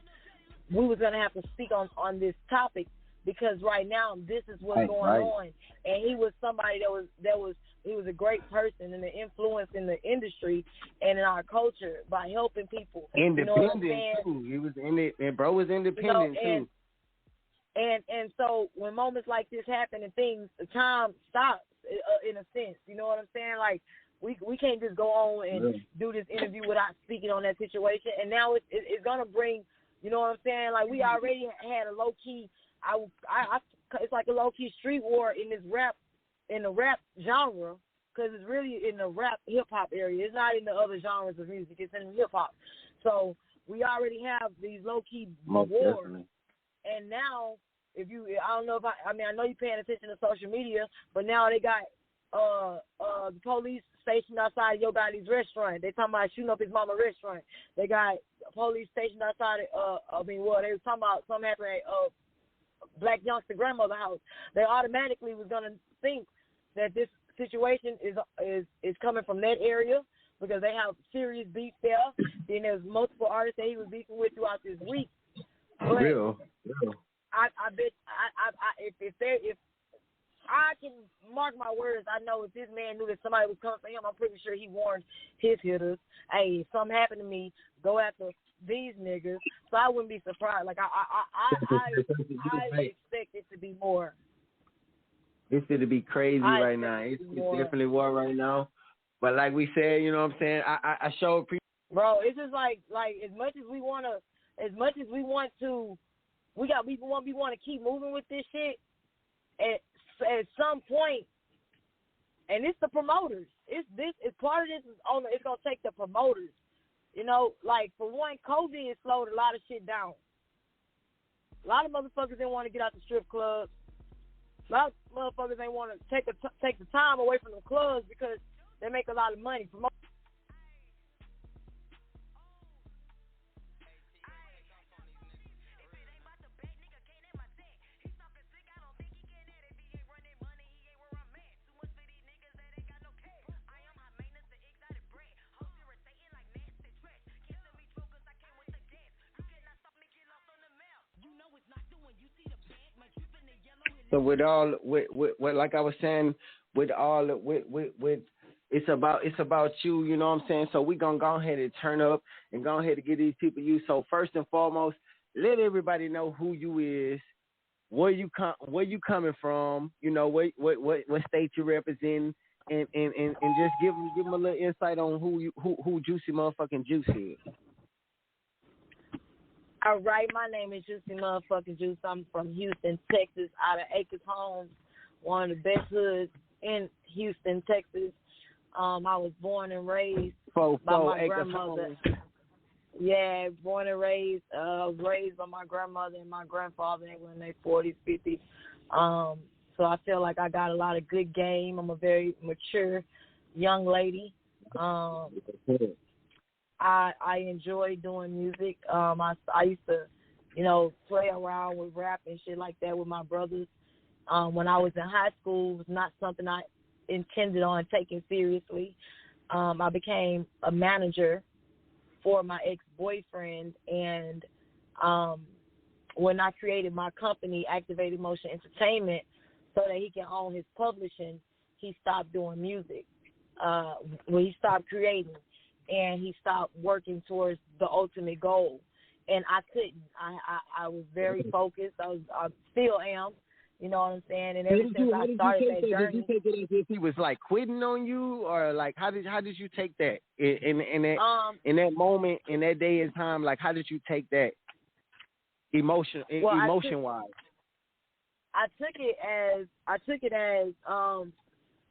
we were going to have to speak on this topic because right now this is what's going on. And he was somebody he was a great person and an influence in the industry and in our culture by helping people. Independent too. He was in it, and bro was independent too. And so when moments like this happen and things, the time stops in a sense. You know what I'm saying? Like we can't just go on and do this interview without speaking on that situation. And now it's gonna bring, you know what I'm saying? Like we already had a low key. It's like a low key street war in the rap genre because it's really in the rap hip hop area. It's not in the other genres of music. It's in hip hop. So we already have these low key wars. Definitely. And now, I know you're paying attention to social media, but now they got the police stationed outside Yo Gotti's restaurant. They talking about shooting up his mama's restaurant. They got police stationed outside. They was talking about something happened at Black Youngster grandmother's house. They automatically was gonna think that this situation is coming from that area because they have serious beef there. Then there's multiple artists that he was beefing with throughout this week. But Real. I bet if I can mark my words, I know if this man knew that somebody was coming for him, I'm pretty sure he warned his hitters, hey, if something happened to me, go after these niggas. So I wouldn't be surprised. Like I expect it to be more. It's going to be crazy right now. It's definitely war right now. But like we said, you know what I'm saying? I showed bro, it's just like as much as we want to, we want to keep moving with this shit. At some point, and it's the promoters. It's part of this. It's gonna take the promoters. You know, like for one, COVID has slowed a lot of shit down. A lot of motherfuckers didn't want to get out the strip clubs. A lot of motherfuckers ain't want to take the time away from the clubs because they make a lot of money. So with like I was saying, with it's about you, you know what I'm saying? So we gonna go ahead and turn up and go ahead and get these people you. So first and foremost, let everybody know who you is, where you coming from, you know, what state you represent, and just give them a little insight on who Juicy motherfucking Juice is. All right, my name is Juicy motherfucking Juice. I'm from Houston, Texas, out of Acres Homes, one of the best hoods in Houston, Texas. I was born and raised by my grandmother. Yeah, born and raised. I was raised by my grandmother and my grandfather when they 40s, 50s. So I feel like I got a lot of good game. I'm a very mature young lady. I enjoy doing music. I used to, play around with rap and shit like that with my brothers. When I was in high school, it was not something I intended on taking seriously. I became a manager for my ex-boyfriend, and when I created my company, Activated Motion Entertainment, so that he can own his publishing, he stopped doing music. He stopped creating. and he stopped working towards the ultimate goal. And I couldn't. I was very focused. I still am. You know what I'm saying? And ever since I started that journey, did you take it as if he was like quitting on you, or like how did you take that in that moment, in that day and time? Like how did you take that emotion wise? I took it as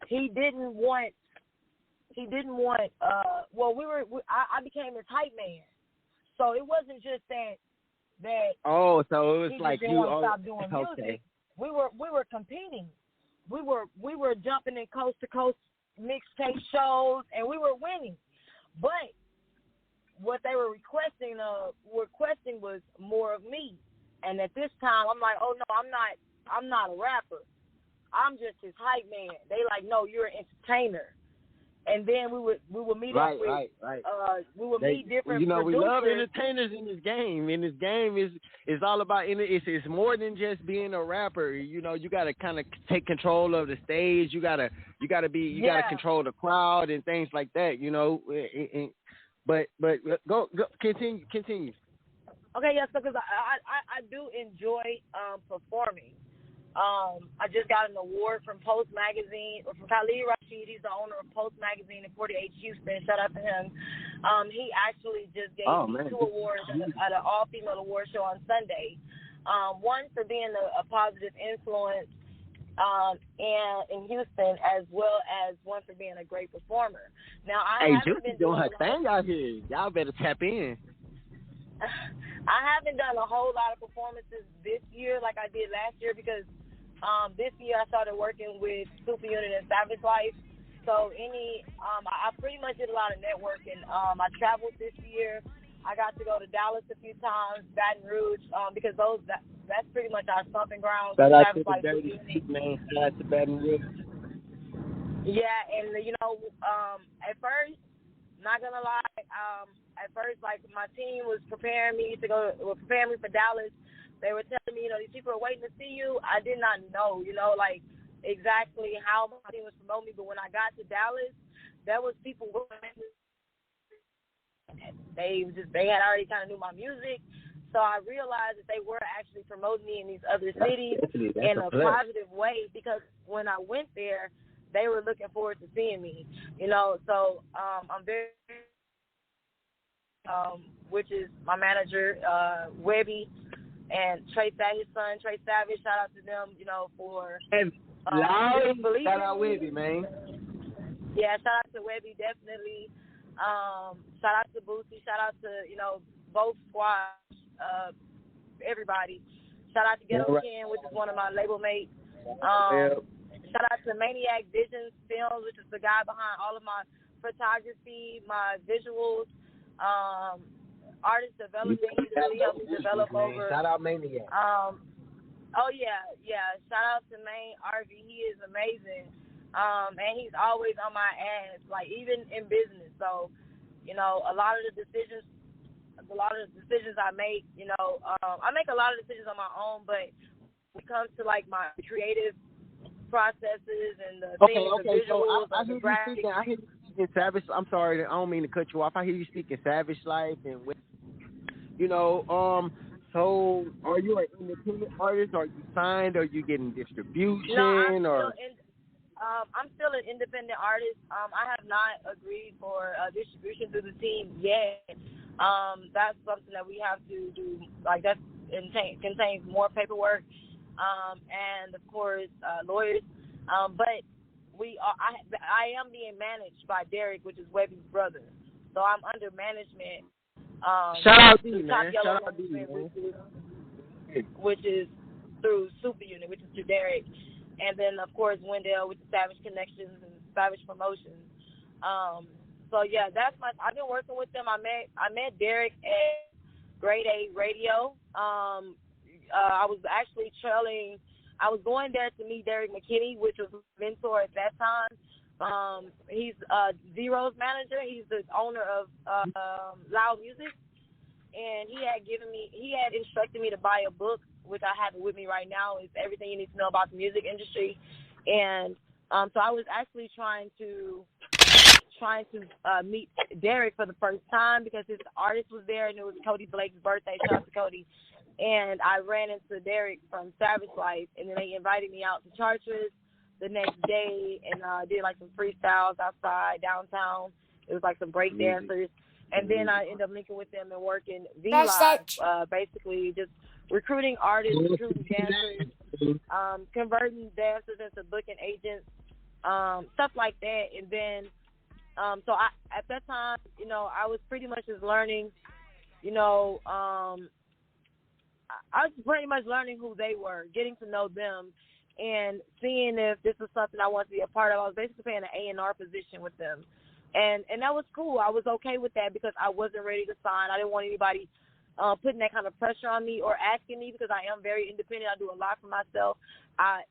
he didn't want. I became his hype man, so it wasn't just that. Oh, so it was he like didn't you want to stop doing music. Okay. We were competing. We were jumping in coast to coast mixtape shows, and we were winning. But what they were requesting was more of me. And at this time, I'm like, oh no, I'm not a rapper. I'm just his hype man. They like, no, you're an entertainer. And then we would meet up with we would meet different producers. We love entertainers in this game. In this game is all about it's more than just being a rapper. You got to kind of take control of the stage. You got to control the crowd and things like that. But go continue. Okay, yes, because I do enjoy performing. I just got an award from Post Magazine, from Khalid Rashid. He's the owner of Post Magazine in 48 Houston. Shout out to him. He actually just gave me 2 awards at an all-female award show on Sunday. One for being a positive influence in Houston, as well as one for being a great performer. Now, Juicy doing her thing out here. Y'all better tap in. I haven't done a whole lot of performances this year like I did last year because this year I started working with Super Unit and Savage Life. So I pretty much did a lot of networking. I traveled this year. I got to go to Dallas a few times, Baton Rouge, because that's pretty much our stomping grounds. Shout out to the Dirty Sheep, man. Shout out to Baton Rouge. Yeah, and at first, not gonna lie, at first, like my team was preparing me for Dallas. They were telling me, these people are waiting to see you. I did not know, like exactly how my team was promoting me. But when I got to Dallas, there was people they had already kind of knew my music. So I realized that they were actually promoting me in these other cities in a positive way, because when I went there, they were looking forward to seeing me, So I'm very, which is my manager, Webby, and his son, Trey Savage. Shout out to them, for believing. Shout out Webby, man. Yeah, shout out to Webby, definitely. Shout out to Boosie. Shout out to, both squads, everybody. Shout out to Ghetto Ken, which is one of my label mates. Shout out to Maniac Visions Films, which is the guy behind all of my photography, my visuals, artist development. He really helped me develop over. Shout out Maniac. Oh yeah. Shout out to Maine RV. He is amazing. And he's always on my ass, like even in business. So, a lot of the decisions I make, I make a lot of decisions on my own, but when it comes to like my creative processes and the things, the visuals, I hear you speaking Savage. I'm sorry, I don't mean to cut you off. I hear you speaking Savage Life, and so are you an independent artist? Are you signed? Are you getting distribution? No, I'm still an independent artist. I have not agreed for distribution through the team yet. That's something that we have to do. Like that contains more paperwork, and of course lawyers. But I am being managed by Derek, which is Webby's brother. So I'm under management. Shout out to you, man. Shout out to you, which is through Super Unit, which is through Derek. And then, of course, Wendell with the Savage Connections and Savage Promotions. So, yeah, I've been working with them. I met Derek at Grade A Radio. I was actually I was going there to meet Derek McKinney, which was my mentor at that time. He's Zero's manager. He's the owner of Loud Music. And he had instructed me to buy a book, which I have it with me right now. It's Everything You Need to Know About the Music Industry. And so I was actually trying to trying to meet Derek for the first time because his artist was there, and it was Cody Blake's birthday. Shout out to Cody. And I ran into Derek from Savage Life, and then they invited me out to Chartres the next day, and did like some freestyles outside downtown. It was like some break dancers. And then I ended up linking with them and working V-Live, basically just recruiting artists, recruiting dancers, converting dancers into booking agents, stuff like that. And then, so at that time, you know, I was pretty much just learning, you know, I was pretty much learning who they were, getting to know them, and seeing if this was something I wanted to be a part of. I was basically playing an A&R position with them. And that was cool. I was okay with that because I wasn't ready to sign. I didn't want anybody putting that kind of pressure on me or asking me, because I am very independent. I do a lot for myself. I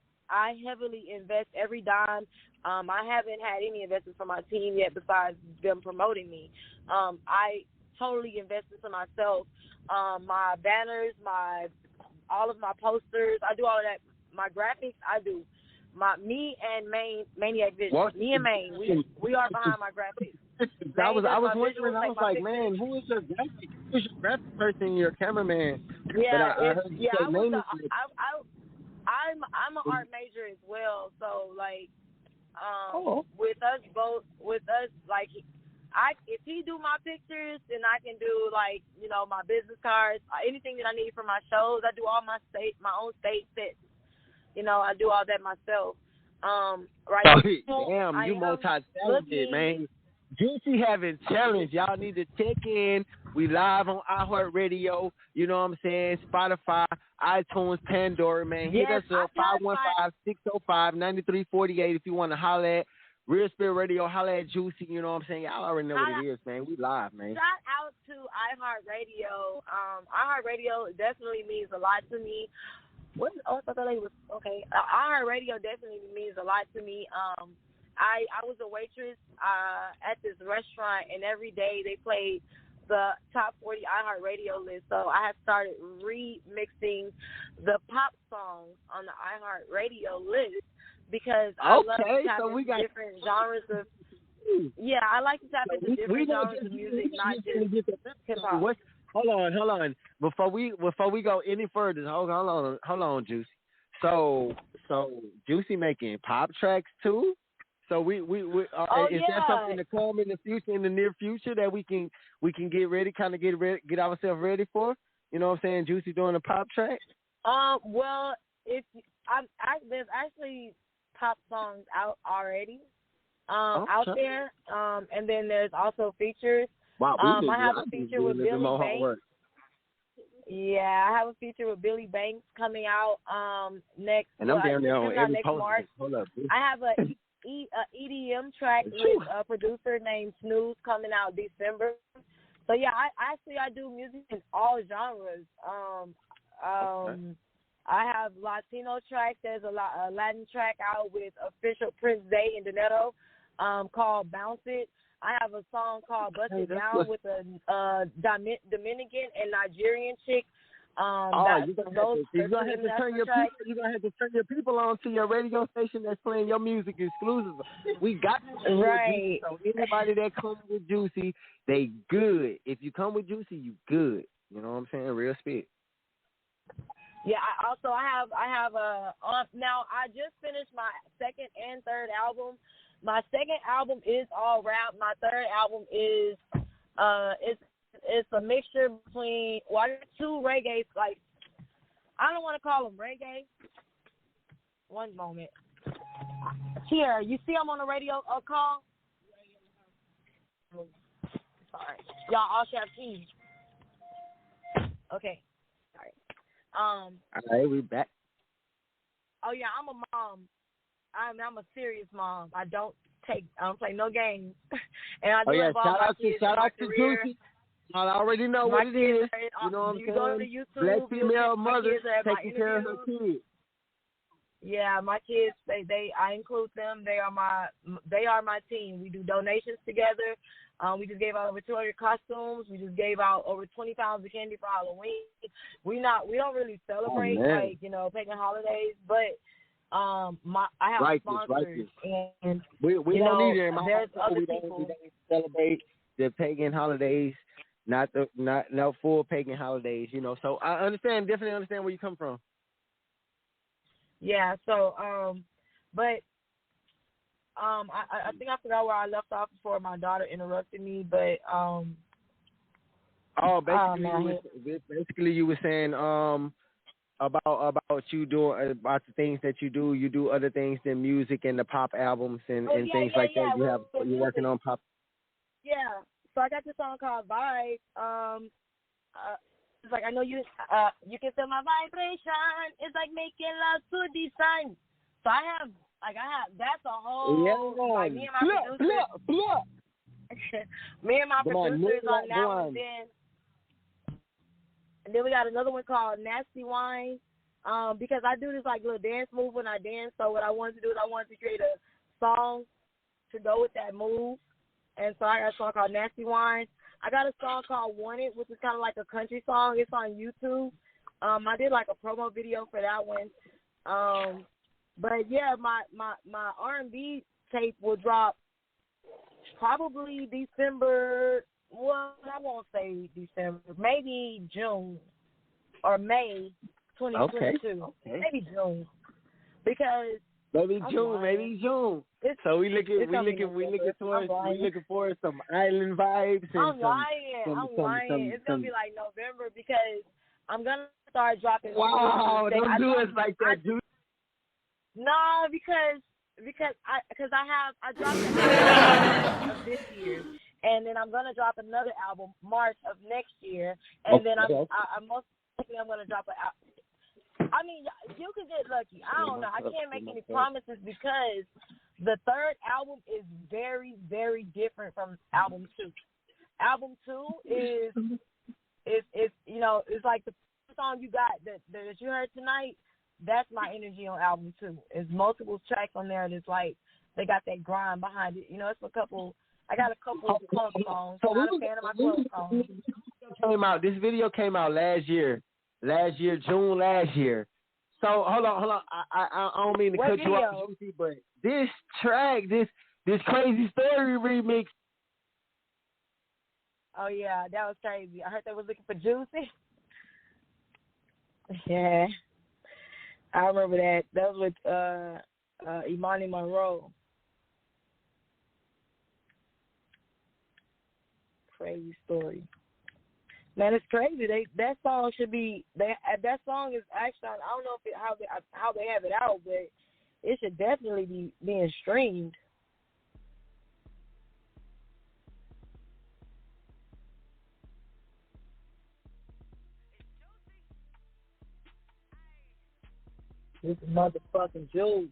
heavily invest every dime. I haven't had any investments from my team yet besides them promoting me. I totally invest into myself. My banners, all of my posters, I do all of that. My graphics, I do. Me and Maniac Vision. What? Me and Maine, we are behind my graphics. I was wondering. I was like, pictures. man, who's your graphic person? Your cameraman? Yeah, I'm an art major as well. So like, Oh. with us, like, if he do my pictures, then I can do, like, you know, my business cards, anything that I need for my shows. I do all my own stage sets. You know, I do all that myself. Right. Damn, you multi-talented, man. Juicy having challenge. Y'all need to check in. We live on iHeartRadio. You know what I'm saying? Spotify, iTunes, Pandora, man. Hit us up, 515-605-9348 if you want to holler at Real Spirit Radio. Holler at Juicy. You know what I'm saying? Y'all already know what it is, man. We live, man. Shout out to iHeartRadio. iHeartRadio definitely means a lot to me. I thought that lady was okay. iHeartRadio definitely means a lot to me. I was a waitress at this restaurant, and every day they played the top 40 iHeartRadio list. So I have started remixing the pop songs on the iHeartRadio list because I love to tap into different genres of. Yeah, I like to tap into different genres of music, not just hip hop. Hold on. Before we go any further, hold on, Juicy. So Juicy making pop tracks too. So is that something to come in the future, in the near future, that we can get ready, kind of get ourselves ready for? You know what I'm saying? Juicy doing a pop track. Well, there's actually pop songs out already, out there, and then there's also features. Wow, I have a feature with Billy Banks. Yeah, I have a feature with Billy Banks coming out next. And I'm down there on every next post. March. Hold up, dude. I have a EDM track with a producer named Snooze coming out December. So yeah, I do music in all genres. I have Latino tracks. There's a Latin track out with official Prince Day and Doneto, called Bounce It. I have a song called Bust It Down with a Dominican and Nigerian chick. You're gonna have to turn your people on to your radio station that's playing your music exclusive. We got right. So anybody that comes with Juicy, they good. If you come with Juicy, you good. You know what I'm saying? Real spit. Yeah. I have now I just finished my second and third album. My second album is all rap. My third album is it's a mixture between two reggae. Like, I don't want to call them reggae. One moment. Here, you see I'm on the radio call? Sorry. Y'all all should have keys. Okay. Sorry. All right, we back. Oh yeah, I'm a mom. I'm a serious mom. I don't play no games. And I do shout out to Juicy. I already know what it is. You know what I'm saying? Go to YouTube, Black female mother taking care of her kids. Yeah, my kids. I include them. They are my team. We do donations together. We just gave out over 200 costumes. We just gave out over 20 pounds of candy for Halloween. We don't really celebrate pagan holidays, but I have sponsors, and we don't need it. There's other we people. don't celebrate the pagan holidays, not full pagan holidays. So I definitely understand where you come from. Yeah. So I think I forgot where I left off before my daughter interrupted me, but basically you were saying about you doing about the things that you do. You do other things than music and the pop albums and things like that. You're working on pop. Yeah. So I got this song called Vibe. It's like I know you can feel my vibration. It's like making love to the sun. So I have that's a whole like me and my producers. Me and my producers on that one then. And then we got another one called Nasty Wine. Because I do this like little dance move when I dance. So what I wanted to do is I wanted to create a song to go with that move. And so I got a song called Nasty Wine. I got a song called Wanted, which is kind of like a country song. It's on YouTube. I did like a promo video for that one. But yeah, my R&B tape will drop probably December. Well, I won't say December. Maybe June or May 2022. Okay. Maybe June. Because maybe June. So we looking for some island vibes. And I'm lying. It's gonna be like November because I'm gonna start dropping. Wow! Don't do it like that, dude. No, because I dropped the album of this year, and then I'm gonna drop another album March of next year, and then I'm most likely I'm gonna drop an album. I mean, you can get lucky. I don't know. I can't make any promises because the third album is very, very different from album 2. Album 2 is it's like the song you got that you heard tonight. That's my energy on album 2. It's multiple tracks on there that's like they got that grind behind it. It's a couple. I got a couple of club songs. I'm not a fan of my club songs. This video came out last year, June last year. So hold on. I don't mean to cut you off, Juicy, but this track, this Crazy Story remix. Oh yeah, that was crazy. I heard they was looking for Juicy. Yeah, I remember that. That was with Imani Monroe. Crazy Story. Man, it's crazy. That song should be. That song is actually. I don't know how they have it out, but it should definitely be being streamed. This is motherfucking Juice.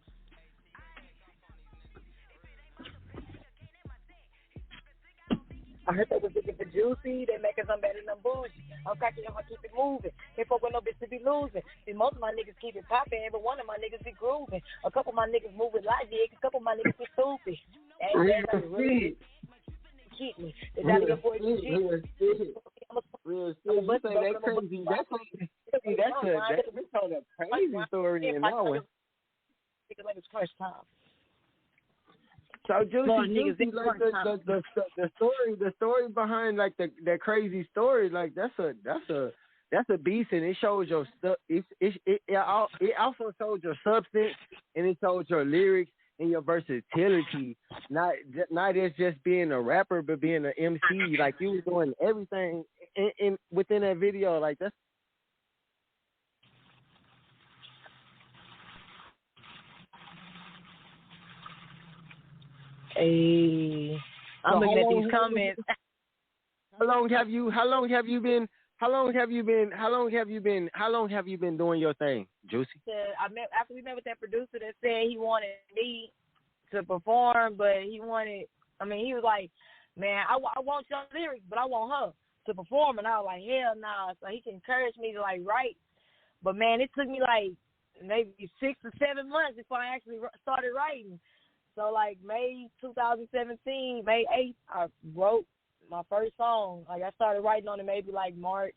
I heard they was looking for Juicy. They making some better than bougie. I'm cracking up, I keep it moving. Can't fuck with no bitch to be losing. See, most of my niggas keep it popping. Every one of my niggas be grooving. A couple of my niggas move with logic. A couple of my nniggas be stupid. Really keep me. They got to get boys to cheat. Real shit. You say that crazy. That's a crazy story in that one. Like it's first time. So Juicy, like the story behind like the crazy story, like that's a beast, and it shows your stuff. It also shows your substance, and it shows your lyrics and your versatility. Not as just being a rapper, but being an MC. Like you was doing everything in within that video. Like that's. Hey, I'm looking at these comments. How long have you been doing your thing, Juicy? After we met with that producer that said he wanted me to perform, but he was like, man, I want your lyrics, but I want her to perform, and I was like, hell nah. So he can encourage me to like write, but man, it took me like maybe 6 or 7 months before I actually started writing. So, like, May 2017, May 8th, I wrote my first song. Like, I started writing on it maybe, like, March,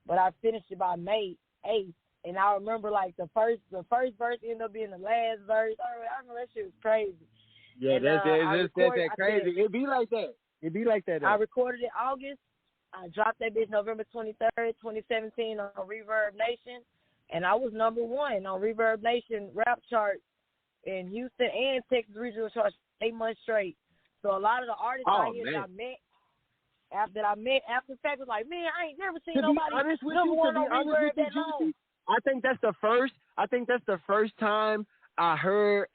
but I finished it by May 8th. And I remember like the first verse ended up being the last verse. I remember that shit was crazy. Yeah, And, that's that I crazy. It be like that. It be like that. Though. I recorded it August. I dropped that bitch November 23rd, 2017 on Reverb Nation. And I was number 1 on Reverb Nation rap chart in Houston and Texas regional charts 8 months straight. So a lot of the artists out here that I met after the fact was like, man, I ain't never seen nobody number 1 on Reverb that long. I think that's the first time I heard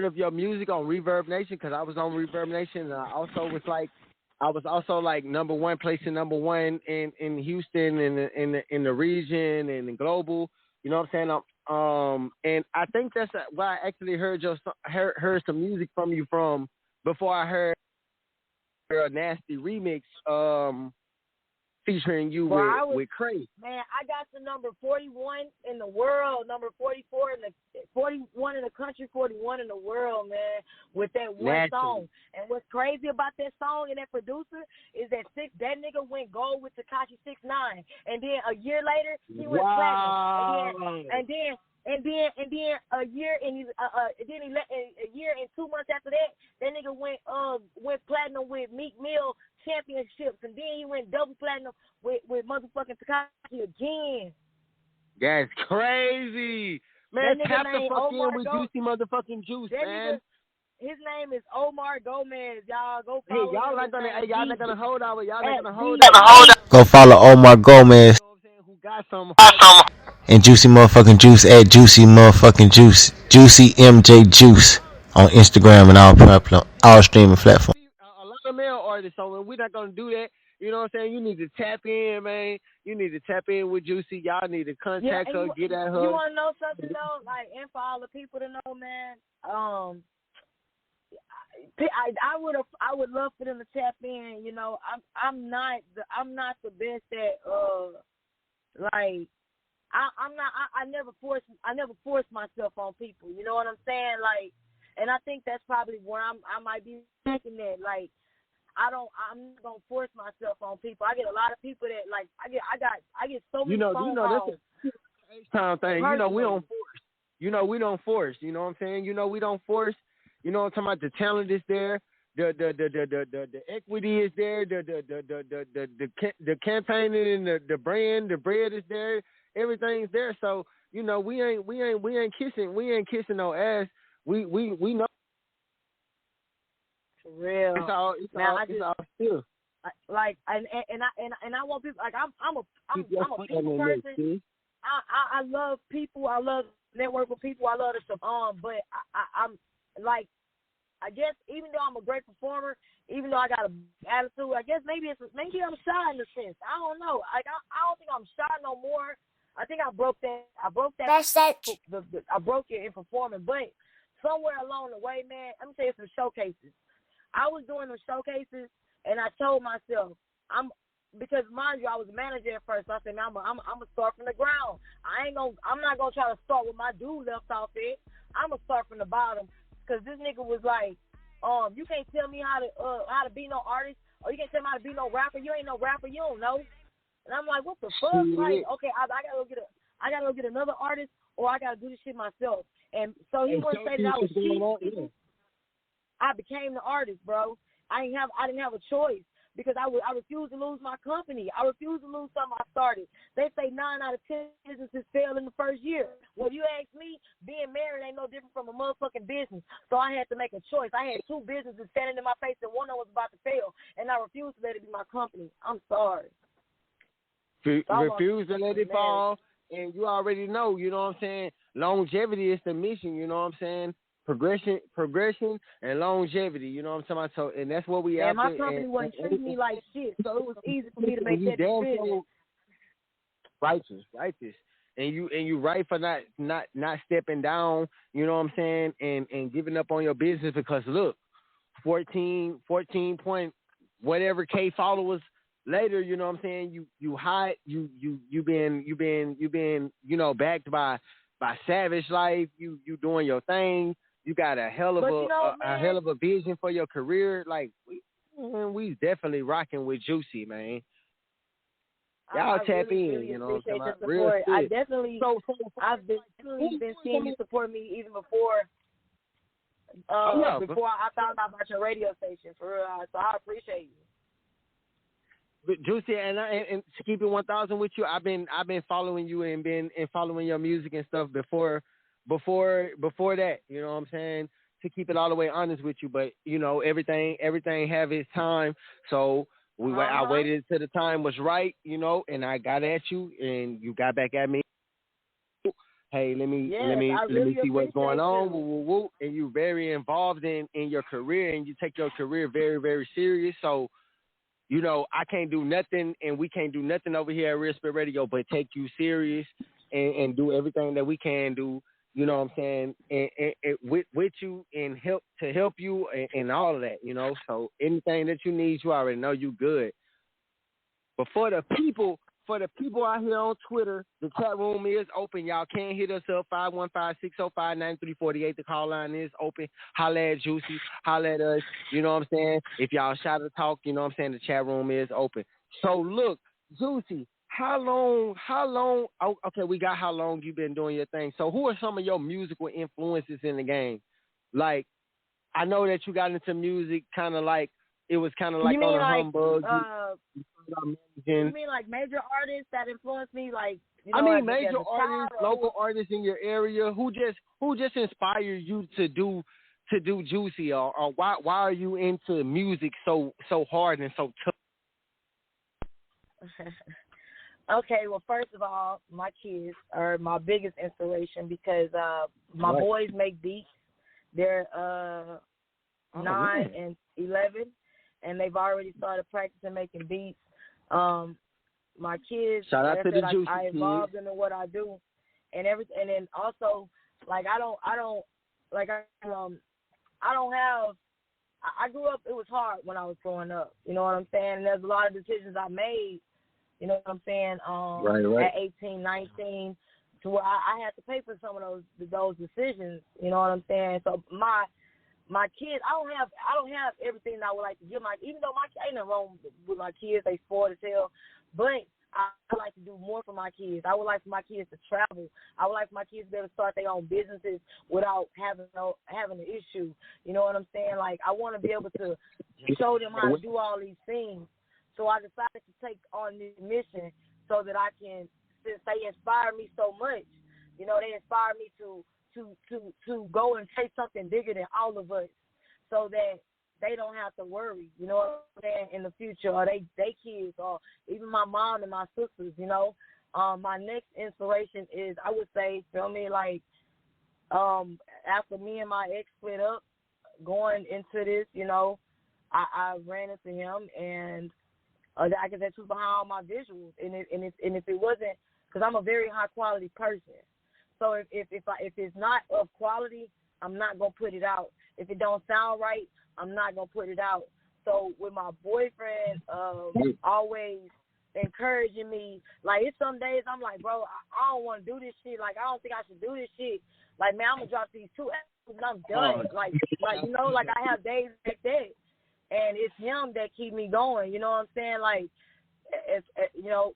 of your music on Reverb Nation, because I was on Reverb Nation, and I was also like number 1, placing number 1 in Houston and in the region and in global. You know what I'm saying? And I think that's why I actually heard some music from you from before I heard a nasty remix featuring you with Craig. Man, I got the number 41 in the world, number 44 in the 41 in the country, 41 in the world, man, with that one song. And what's crazy about that song and that producer is that nigga went gold with Tekashi 6ix9ine, and then a year later he went platinum, and then a year and 2 months after that nigga went platinum with Meek Mill championships, and then he went double platinum with motherfucking Tekashi again. That's crazy, man. Tap the fuck in with Juicy motherfucking Juice, man. His name is Omar Gomez. Y'all go follow him. Y'all not gonna hold out. Y'all not gonna hold out. Go follow Omar Gomez. Who got some? And Juicy motherfucking Juice at Juicy motherfucking Juice. Juicy MJ Juice on Instagram and all streaming platforms. A lot of male artists, so we're not gonna do that. You know what I'm saying? You need to tap in, man. You need to tap in with Juicy. Y'all need to contact her, get at her. You want to know something though? Like, and for all the people to know, man. I would love for them to tap in. You know, I'm not the best at like. I never force myself on people. You know what I'm saying? Like, and I think that's probably where I might be thinking that. Like, I'm not gonna force myself on people. I get a lot of people that like I get so many phone calls. That's a time thing. You know we don't force. You know we don't force. You know what I'm saying? You know we don't force. You know what I'm talking about? The talent is there. The equity is there. The campaigning and the brand, the bread is there. Everything's there. So you know we ain't kissing no ass. We know. For real. It's all still. Like I want people like I'm a people person. I love people. I love network with people. I love to but I'm like, I guess even though I'm a great performer, even though I got an attitude, I guess maybe I'm shy in a sense. I don't know. Like I don't think I'm shy no more. I think I broke that. I broke it in performing, but somewhere along the way, man, let me tell you some showcases. I was doing the showcases, and I told myself, because mind you, I was a manager at first. So I said, man, I'm gonna start from the ground. I'm not gonna try to start with my dude left off it. I'm gonna start from the bottom, because this nigga was like, you can't tell me how to be no artist, or you can't tell me how to be no rapper. You ain't no rapper. You don't know. And I'm like, what the fuck? Like, okay, I gotta go get another artist, or I gotta do this shit myself. And so he wouldn't say that I was cheap. I became the artist, bro. I didn't have a choice, because I refused to lose my company. I refused to lose something I started. They say 9 out of 10 businesses fail in the first year. Well, you ask me, being married ain't no different from a motherfucking business. So I had to make a choice. I had 2 businesses standing in my face, and one of them was about to fail, and I refused to let it be my company. I'm sorry. Refuse to let it fall, and you already know, you know what I'm saying? Longevity is the mission, you know what I'm saying? Progression, and longevity. You know what I'm talking about? So, and that's what we have. My company wasn't treating me like shit, so it was easy for me to make that decision. Righteous, and you right for not stepping down. You know what I'm saying? And giving up on your business, because look, 14 point whatever K followers later. You know what I'm saying? You hot. You been backed by Savage Life. You doing your thing. You got a hell of a hell of a vision for your career. Like we definitely rocking with Juicy, man. Y'all I tap really, in, really you know what I'm appreciate saying? the Real support. shit. I've been seeing you support me even before. Before I found out about your radio station, for real. So I appreciate you. But Juicy, and to keep it 1,000 with you, I've been following you and following your music and stuff before that. You know what I'm saying? To keep it all the way honest with you, but you know everything have its time. So I waited till the time was right, you know, and I got at you, and you got back at me. Hey, let me see what's going on. Woo, woo, woo. And you're very involved in your career, and you take your career very, very serious. So, you know, I can't do nothing, and we can't do nothing over here at Real Spit Radio but take you serious and do everything that we can do. You know what I'm saying? And with you and help you and all of that. You know, so anything that you need, you already know you good. But for the people out here on Twitter, the chat room is open. Y'all can hit us up, 515-605-9348. The call line is open. Holla at Juicy. Holla at us. You know what I'm saying? If y'all shout or talk, you know what I'm saying? The chat room is open. So, look, Juicy, how long, okay, we got how long you been doing your thing. So who are some of your musical influences in the game? Like, I know that you got into music it was kind of like on a humbug. You mean like major artists that influenced me, like? You know, I mean, like major artists, local artists in your area who just inspired you to do Juicy, or why are you into music so hard and so tough? Okay, well, first of all, my kids are my biggest inspiration because my boys make beats. They're 9 and 11, and they've already started practicing making beats. My kids, shout out to the Juicy I involved into what I do, and everything. And then also, like I grew up. It was hard when I was growing up. You know what I'm saying? And there's a lot of decisions I made. You know what I'm saying? At 18, 19, to where I had to pay for some of those decisions. You know what I'm saying? So my kids, I don't have everything that I would like to give my. Even though ain't nothing wrong with my kids, they spoiled as hell, but I like to do more for my kids. I would like for my kids to travel. I would like for my kids to be able to start their own businesses without having an issue. You know what I'm saying? Like, I want to be able to show them how to do all these things. So I decided to take on this mission so that I can, since they inspire me so much, you know, they inspire me to go and take something bigger than all of us, so that they don't have to worry, you know what I'm saying, in the future, or they kids, or even my mom and my sisters, you know. My next inspiration is, I would say, feel me, like, after me and my ex split up, going into this, you know, I ran into him, and I guess that's who's behind all my visuals, and if it wasn't, because I'm a very high quality person, so if it's not of quality, I'm not gonna put it out. If it don't sound right, I'm not gonna put it out. So with my boyfriend always encouraging me, like, it's some days I'm like, bro, I don't want to do this shit. Like, I don't think I should do this shit. Like, man, I'm gonna drop these 2 albums and I'm done. Like you know, like, I have days like that. And it's him that keep me going, you know what I'm saying? Like, it's, you know,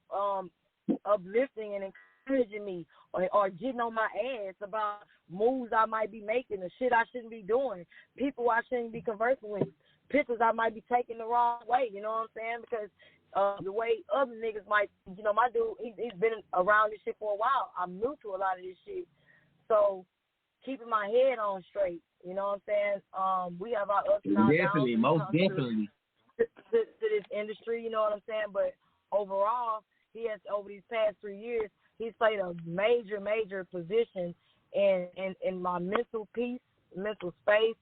uplifting and encouraging me, or getting on my ass about moves I might be making, the shit I shouldn't be doing, people I shouldn't be conversing with, pictures I might be taking the wrong way, you know what I'm saying? Because the way other niggas might, you know, my dude, he's been around this shit for a while. I'm new to a lot of this shit. So keeping my head on straight, you know what I'm saying? We have our ups and our Definitely, downs. most definitely. To this industry, you know what I'm saying? But overall, he has, over these past 3 years, he's played a major position in my mental peace, mental space,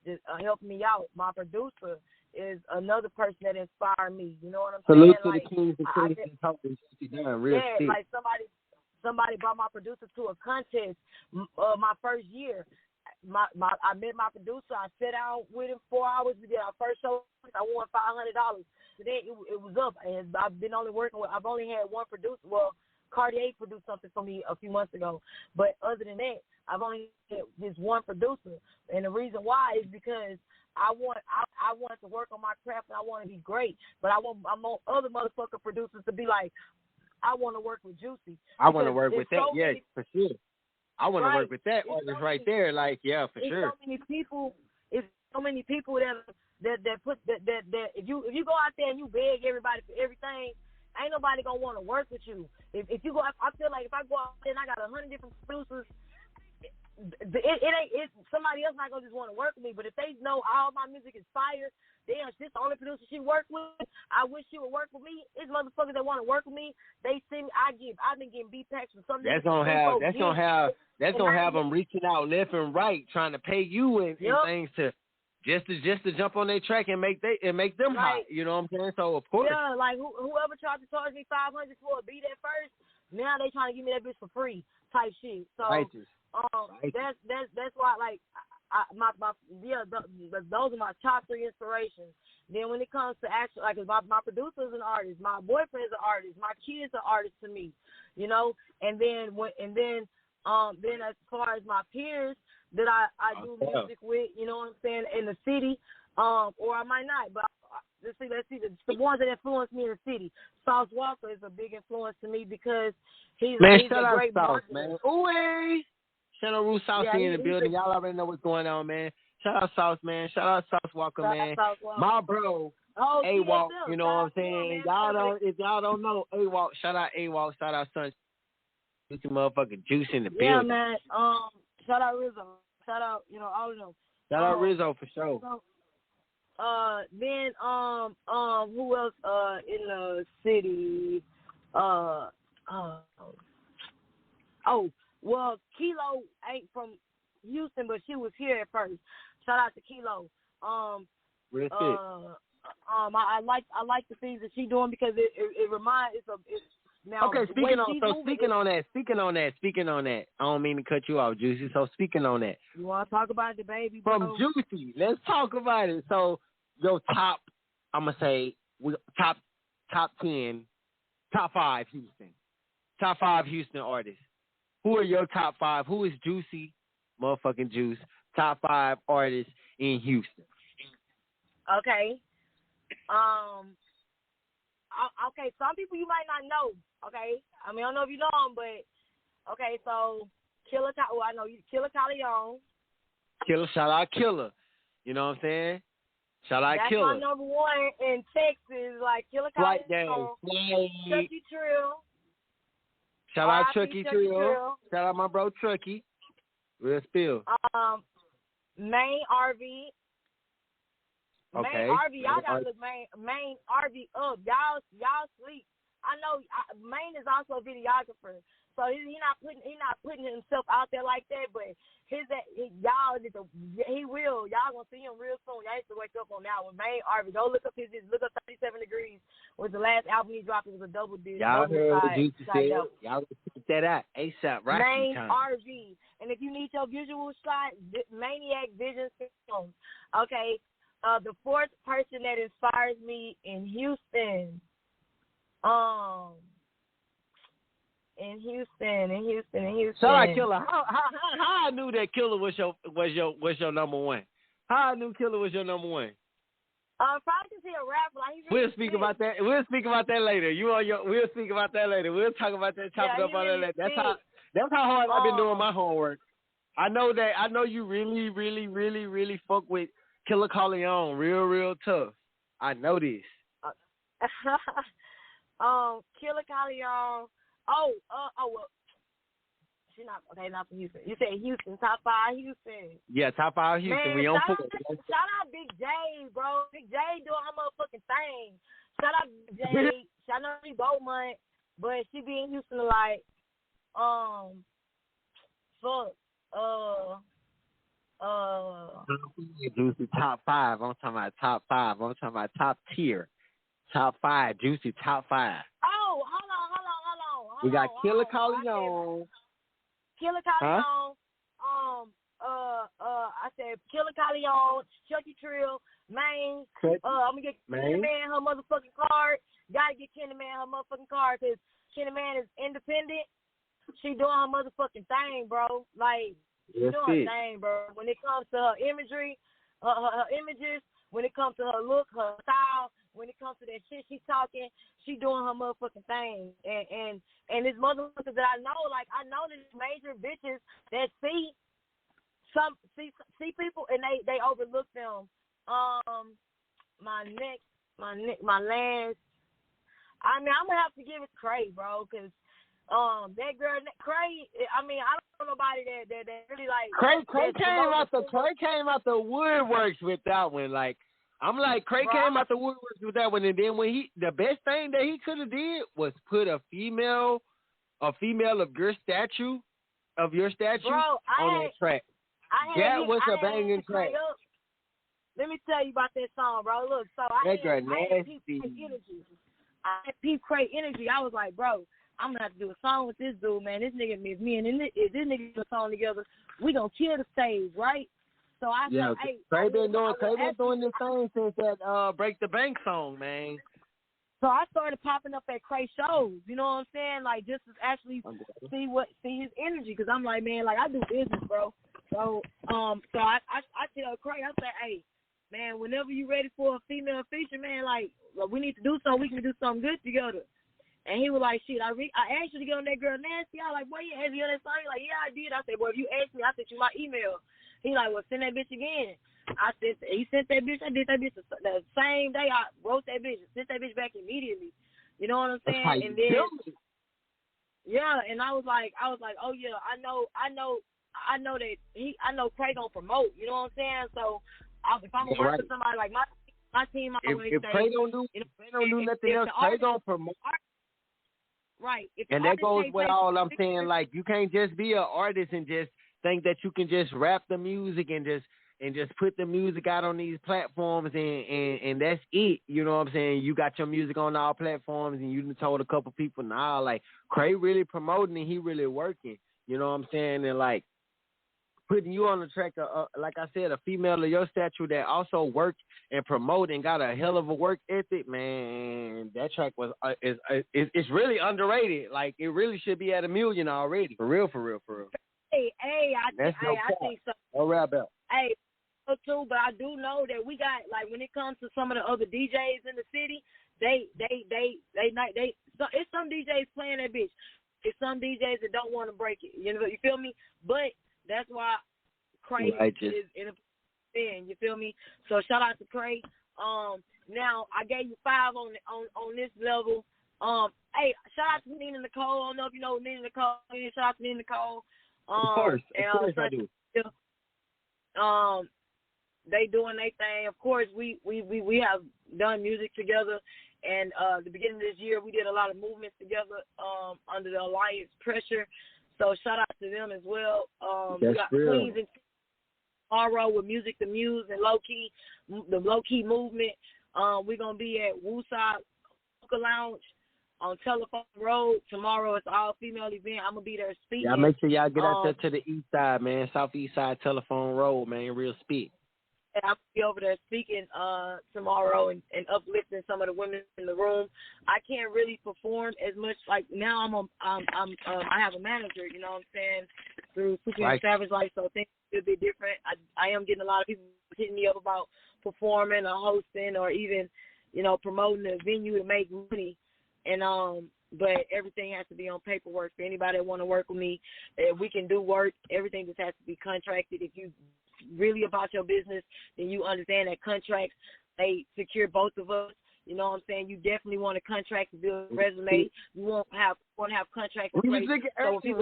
just helping me out. My producer is another person that inspired me. You know what I'm Salute saying? to the kings and queens and talking shit down, real shit. Like somebody brought my producer to a contest my first year. I met my producer. I sat down with him 4 hours. We did our first show. I won $500. Today it was up, and I've only had one producer. Well, Cartier produced something for me a few months ago, but other than that, I've only had this one producer. And the reason why is because I want to work on my craft and I want to be great. But I want other motherfucker producers to be like, I want to work with Juicy. I want to work with that, so yes, for sure. I want to work with that artist right there, like, yeah, for sure. It's so many people that put that if you go out there and you beg everybody for everything, ain't nobody gonna want to work with you. If you go, I feel like if I go out there and I got 100 different producers, it somebody else not gonna just want to work with me. But if they know all my music is fire, damn, this the only producer she worked with, I wish she would work with me. It's motherfuckers that want to work with me. They see me. I've been getting beat packs from something. That's gonna have them reaching out left and right, trying to pay you and things to just to jump on their track and make them hot. You know what I'm saying? So of course, yeah, like whoever tried to charge me $500 for a beat at first, now they trying to give me that bitch for free type shit. So that's why, like, those are my top 3 inspirations. Then when it comes to actual, like, my producer's an artist, my boyfriend's an artist, my kids are artists to me, you know. And then as far as my peers that I do music with, you know what I'm saying, in the city, or I might not, but let's see, the ones that influence me in the city. Sauce Walker is a big influence to me because he's a great Sauce, marketer. man. Ooh, shout out Rue Sauce in the building. Y'all already know what's going on, man. Shout out Sauce, man. Shout out Sauce Walker, man. My bro, A-Walk, you know what I'm saying? If y'all don't know, A-Walk, shout out A-Walk, shout out Son. Get your motherfucking juice in the building. Yeah, man. Shout out Rizzo. Shout out, all of them. Shout out Rizzo for sure. So, then who else in the city? Well, Kilo ain't from Houston, but she was here at first. Shout out to Kilo. I like the things that she's doing because it reminds it's now. Okay, speaking on that. I don't mean to cut you off, Juicy. So speaking on that, you want to talk about the baby from Juicy? Let's talk about it. So your top, I'm gonna say top 10, top 5 Houston artists. Who are your top 5? Who is Juicy, motherfucking Juice? Top 5 artists in Houston. Okay. Okay, some people you might not know. Okay, I mean I don't know if you know them, but okay. So I know you, Killer Calion. Shout out Killer. You know what I'm saying? Shout out That's Killer. That's my number 1 in Texas. Like Killer Calion, Chucky Trill. Shout out Chucky Trill. Shout out my bro Chucky. Real spill. Main RV. Okay. Main RV, y'all gotta look Main RV up. Y'all sleep. I know Main is also a videographer, so he not putting himself out there like that. But he will. Y'all gonna see him real soon. Y'all have to wake up on that one. Main RV, go look up 37 Degrees was the last album he dropped. It was a double disc. Y'all heard what Juicy said. Y'all check that out ASAP. Right. Main RV, and if you need your visual shot, Maniac Vision Film. Okay. The 4th person that inspires me in Houston. In Houston. Shout out Killer. How I knew that Killer was your number 1? How I knew Killer was your number 1? Probably because he's a rapper. Like, we'll speak about that. We'll speak about that later. We'll speak about that later. We'll talk about that. Chop it up on that later. That's how hard I've been doing my homework. I know you really, really, really, really fuck with Killer Corleone real tough. I know this. Killer Corleone. Well, she's not from Houston. You said Houston, top 5 Houston. Yeah, top 5 Houston. Man, we on shout out Big J, bro. Big J doing her motherfucking thing. Shout out Big J. Shout out to Beaumont, but she be in Houston a lot. Juicy top 5. I'm talking about top 5. I'm talking about top tier. Top 5. Juicy top 5. Oh, hold on. We got Killer Corleone. Killer Corleone. I said Killer Corleone, Chucky Trill, Main. I'm gonna get Kenny Man her motherfucking card. Gotta get Kenny Man her motherfucking card because Kenny Man is independent. She doing her motherfucking thing, bro. Like, she doing her thing, bro. When it comes to her imagery, her images, when it comes to her look, her style, when it comes to that shit she talking, she doing her motherfucking thing. And this motherfuckers that I know, like I know these major bitches that see people and they overlook them. My last. I mean, I'm gonna have to give it to Cray, bro, because that girl Cray. I mean, I don't know nobody that really like. Cray came out the woodworks with that one. Like I'm like Cray came out the woodworks with that one, and then when the best thing that he could have did was put a female of your statue on that track. That was a banging track. Let me tell you about that song, bro. Look, so I had Peep Cray energy. I was like, bro, I'm gonna have to do a song with this dude, man. This nigga, if me and this nigga do a song together, we gonna kill the stage, right? So I said, hey, Cray been doing this thing since that Break the Bank song, man. So I started popping up at Cray shows, you know what I'm saying? Like just to actually see his energy, because I'm like, man, like I do business, bro. So I tell Cray, I say, hey, man, whenever you ready for a female feature, man, like we need to do something. We can do something good together. And he was like, shit, I asked you to get on that girl Nasty. I was like, boy, you asked me on that song? He like, yeah, I did. I said, boy, if you asked me, I sent you my email. He like, well, send that bitch again. He sent that bitch. I did that bitch the same day. I wrote that bitch, sent that bitch back immediately. You know what I'm saying? And then, yeah, and I was like, oh yeah, I know that I know Cray gonna promote. You know what I'm saying? So if I'm gonna work with somebody like my team, always if Cray don't do nothing else, Cray gonna promote. Right. And that goes with all I'm saying. Like you can't just be an artist and just think that you can just rap the music and just put the music out on these platforms and that's it. You know what I'm saying? You got your music on all platforms and you done told a couple people, nah, like Cray really promoting and he really working. You know what I'm saying? And like putting you on the track, like I said, a female of your stature that also work and promote and got a hell of a work ethic, man. That track was it's really underrated. Like it really should be at 1 million already. For real. Hey, I think so. No rap out. Hey, so too, but I do know that we got like when it comes to some of the other DJs in the city, it's some DJs playing that bitch. It's some DJs that don't want to break it. You know, you feel me? But that's why Cray is in a thing. You feel me? So shout out to Cray. Now I gave you 5 on this level. Hey, shout out to Nina Nicole. I don't know if you know Nina Nicole. Shout out to Nina Nicole. Of course I do. They doing their thing. Of course, we have done music together, and the beginning of this year we did a lot of movements together under the Alliance pressure. So shout out to them as well. We got Queens and tomorrow with Music the Muse and the Low Key movement. We're gonna be at Wooside Hookah Lounge on Telephone Road tomorrow. It's an all-female event. I'm gonna be there speaking. Yeah, make sure y'all get out there to the east side, man. Southeast side Telephone Road, man. Real speak. And I'm gonna be over there speaking tomorrow and uplifting some of the women in the room. I can't really perform as much. Like now, I have a manager. You know what I'm saying? Through Super and Savage Life, so things will be different. I am getting a lot of people hitting me up about performing or hosting or even, promoting a venue to make money. And but everything has to be on paperwork. For anybody that want to work with me, we can do work. Everything just has to be contracted. If you really about your business, then you understand that contracts, they secure both of us. You know what I'm saying? You definitely want a contract to build a resume. You want to have contracts. We was looking earlier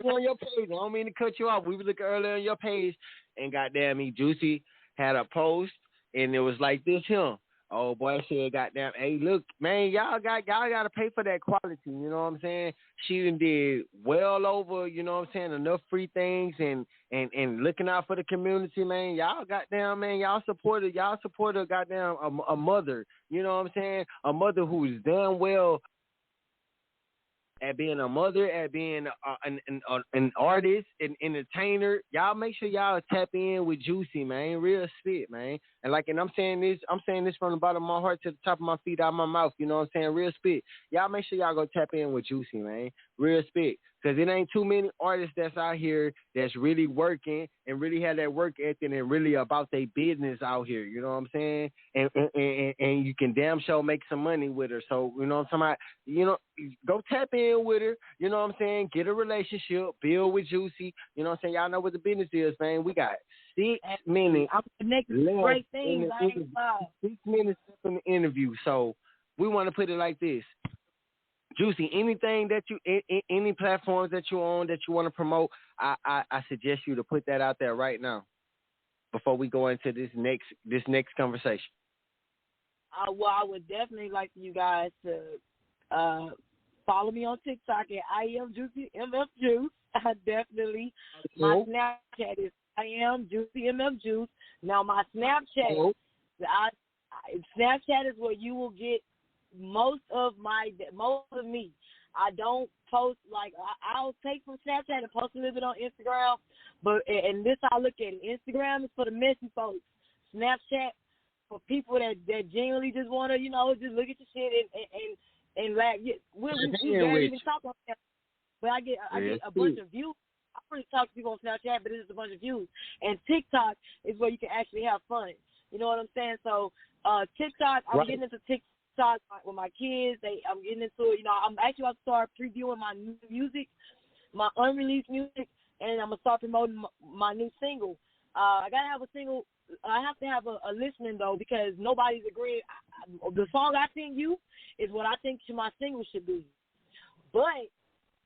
on your page. I don't mean to cut you off. We was looking earlier on your page, and goddamn me, Juicy had a post, and it was like this here. Oh boy, said goddamn, hey look, man, y'all gotta pay for that quality, you know what I'm saying? She done did well over, you know what I'm saying, enough free things and looking out for the community, man. Y'all goddamn, man, y'all support her goddamn a mother, you know what I'm saying? A mother who's done well at being a mother, at being an artist, an entertainer. Y'all make sure y'all tap in with Juicy, man. Real spit, man. And I'm saying this from the bottom of my heart to the top of my feet, out of my mouth. You know what I'm saying? Real spit. Y'all make sure y'all go tap in with Juicy, man. Real spit. Because it ain't too many artists that's out here that's really working and really have that work ethic and really about their business out here. You know what I'm saying? And you can damn sure make some money with her. So, you know what I'm talking about? You know, go tap in with her. You know what I'm saying? Get a relationship. Build with Juicy. You know what I'm saying? Y'all know what the business is, man. We got 6 minutes. I'm connected to great things. 6 minutes in the interview. So we want to put it like this. Juicy, anything that any platforms that you're on that you want to promote, I suggest you to put that out there right now before we go into this next conversation. Well, I would definitely like you guys to follow me on TikTok at I am Juicy MF Juice. Definitely. My Snapchat is I am Juicy MF Juice. Now my Snapchat, Snapchat is where you will get most of me. I don't post, like, I'll take from Snapchat and post a little bit on Instagram, and this I look at it. Instagram is for the messy folks. Snapchat for people that genuinely just want to, just look at the shit and laugh. We barely even talk on Snapchat, but I get a bunch of views. I really talk to people on Snapchat, but it's just a bunch of views. And TikTok is where you can actually have fun. You know what I'm saying? So TikTok, I'm getting into TikTok with my kids. I'm getting into it. I'm actually about to start previewing my new music, my unreleased music, and I'm gonna start promoting my new single. I gotta have a single. I have to have a listening though, because nobody's agreeing. The song I sing you is what I think my single should be, but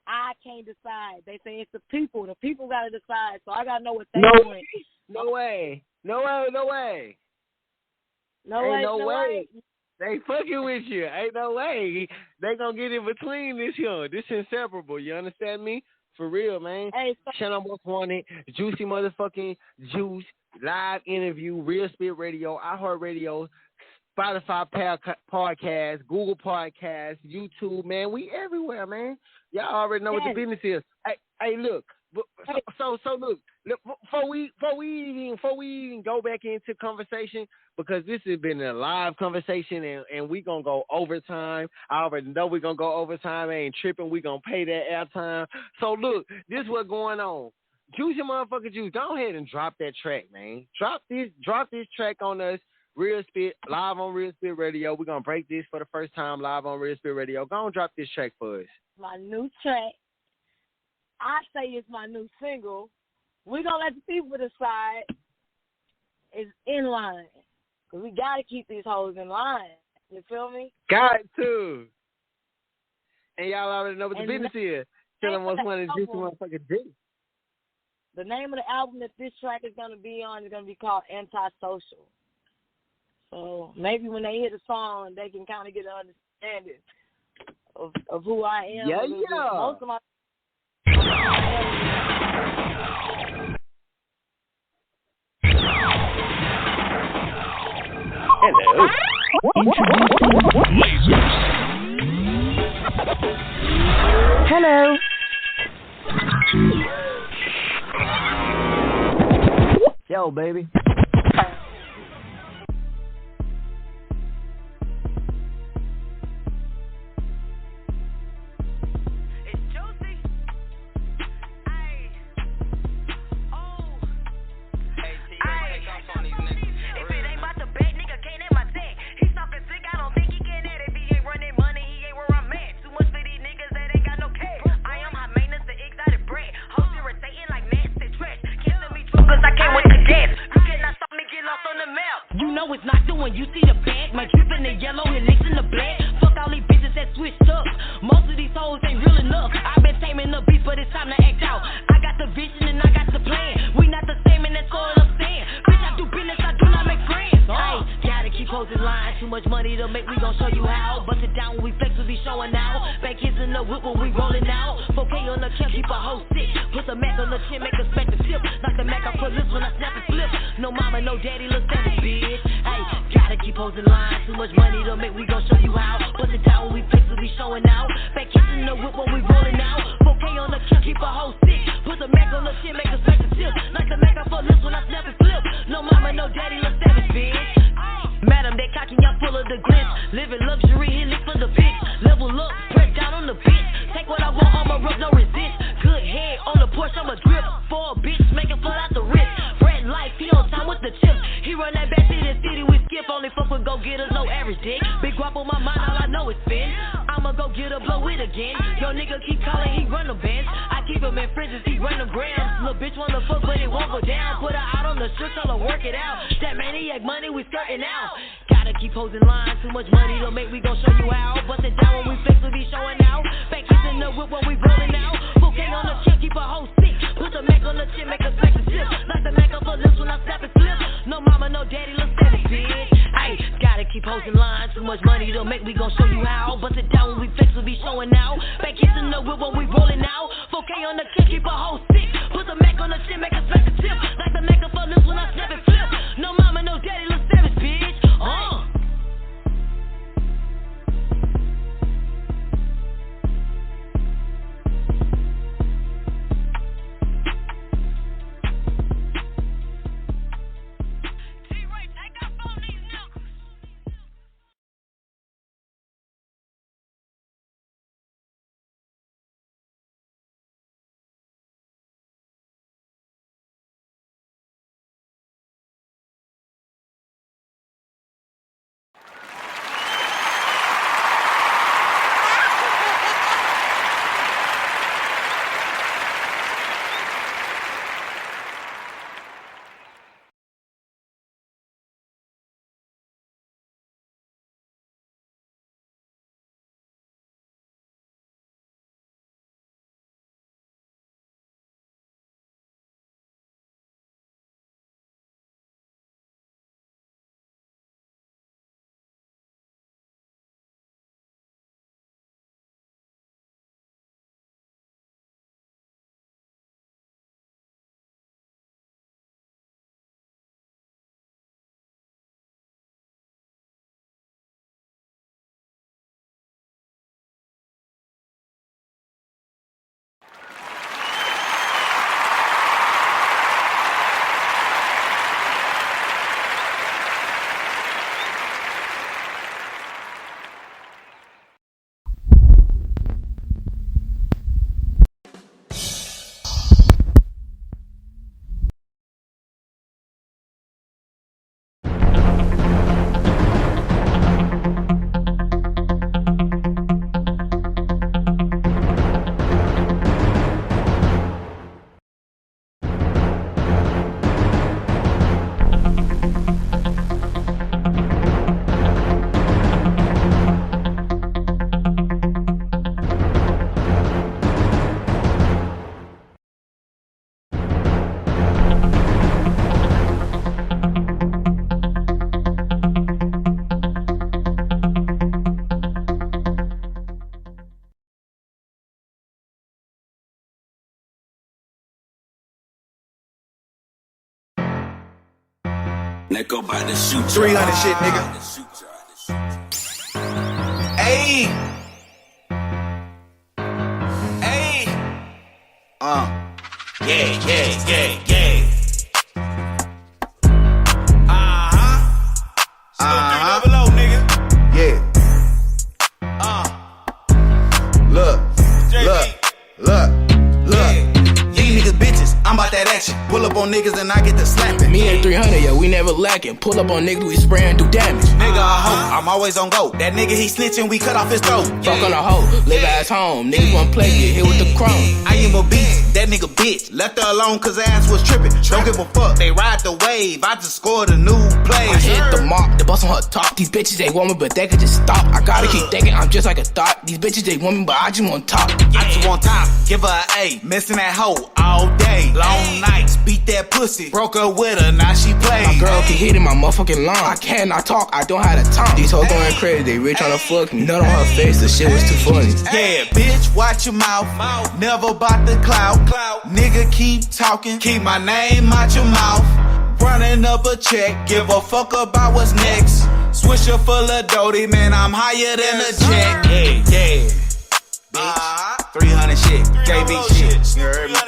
I can't decide. They say it's the people. The people gotta decide. So I gotta know what they want. No way. They fucking with you. Ain't no way. They gonna get in between this here. This inseparable. You understand me? For real, man. Hey, Channel Most Wanted, Juicy motherfucking Juice, live interview, Real Spit Radio, iHeartRadio, Spotify podcast, Google Podcast, YouTube, man. We everywhere, man. Y'all already know what the business is. Hey, look. So look. Before we even go back into conversation, because this has been a live conversation and we gonna go overtime. I already know we're gonna go overtime. I ain't tripping. We gonna pay that airtime. So look, this what's going on. Juicy motherfucker Juice, go ahead and drop that track, man. Drop this track on us. Real Spit, live on Real Spit Radio. We're gonna break this for the first time live on Real Spit Radio. Go and drop this track for us. My new track. I say it's my new single. We're going to let the people decide. It's in line. Because we got to keep these hoes in line. You feel me? Got to. And y'all already know what the business is. Tell them what's one of the Juicy motherfucking Juice. The name of the album that this track is going to be on is going to be called Antisocial. So maybe when they hear the song, they can kind of get an understanding of who I am. Yeah. Most of my Hello. Lasers. Hello. Yo, baby. It's not doing, you see the bag, my drip in the yellow, it licks in the black. Fuck all these bitches that switched up. Most of these hoes ain't real enough. I've been taming the beef, but it's time to act out. I got the vision and I got the plan. We not the same, and that's all I'm saying. Bitch, I do business, I do not make friends. Hey, gotta keep hoes in line. Too much money to make, we gon' show you how. Bust it down when we flex, we be showing out. Back kids in the whip when we rolling out. 4K on the camp, keep a hoe sick. Put the Mac on the chin, make us smack the tip. Knock the Mac off her lips when I snap and flip. No mama, no daddy, look at bitch. Hey, gotta keep hoes in line. Too much money to make, we gon' show you how. Bust it down when we flex, we be showing out. Back kids in the whip when we up, no resist. Good head on the porch, I'm a drip. For a bitch, make it fall out the wrist. Bread life, he on time with the chips. He run that back city to city, we skip. Only fuck with go-getters, no average dick. Big guap on my mind, all I know is spin. I'ma go get a blow it again. Yo nigga keep calling, he run the bands. I keep him in fridges, he run the grams. Little bitch wanna fuck, but it won't go down. Put her out on the strip, tell her work it out. That maniac money, we skirting out. Gotta keep hoes in line, too much money to make, we gon' show you how. Bust it down when we flex, we be showing out. Back in the whip when we rolling out. Bouquet on the chin, keep a hoe sick. Put the Mac on the chin, make her smack the tip. Like the Mac up her lips when I snap and flip. No mama, no daddy, let's step it, bitch. Ayy, gotta keep hoes in line, too much money to make, we gon' show you how. Bust it down when we flex, we be showing out. Back in the whip when we rolling out. Bouquet on the chin, keep a hoe sick. Put the Mac on the chin, make her smack the tip. Like the Mac up her lips when I snap and flip. No mama, no daddy, let's step it, bitch. Let go by the shoot. 300 shit, nigga. Ayy. Ayy. Yeah, yeah, yeah, yeah. Still 300, nigga. Yeah. Look. These niggas bitches, I'm about that action. Pull up on niggas and I get to slapping. Me and 300, yeah, we never lacking. Pull up on niggas, we spray and do damage. Nigga a hoe, I'm always on go. That nigga he snitching, we cut off his throat. Fuck on a hoe, live ass home. Niggas wanna play, get hit with the chrome. I am a beast, that nigga bitch. Left her alone cause her ass was tripping. Don't give a fuck, they ride the wave. I just scored a new play. I hit the mark, the bus on her top. These bitches, they want me, but they could just stop. I gotta keep thinking, I'm just like a thought. These bitches, they want me, but I just want top. I just want top, give her an A. Missing that hoe all day. Long nights, beat that pussy. Broke her with her, now she plays. My girl keep hitting my motherfucking line. I cannot talk, I don't have the time. These hoes going crazy, they rich tryna fuck me. Nut on her face, the shit was too funny. Yeah, bitch, watch your mouth. Never bout the clout. Nigga, keep talking. Keep my name out your mouth. Running up a check, give a fuck about what's next. Swisher full of doty, man, I'm higher than a jet. Yeah, yeah. Bitch, 300 shit, JB shit. You heard me?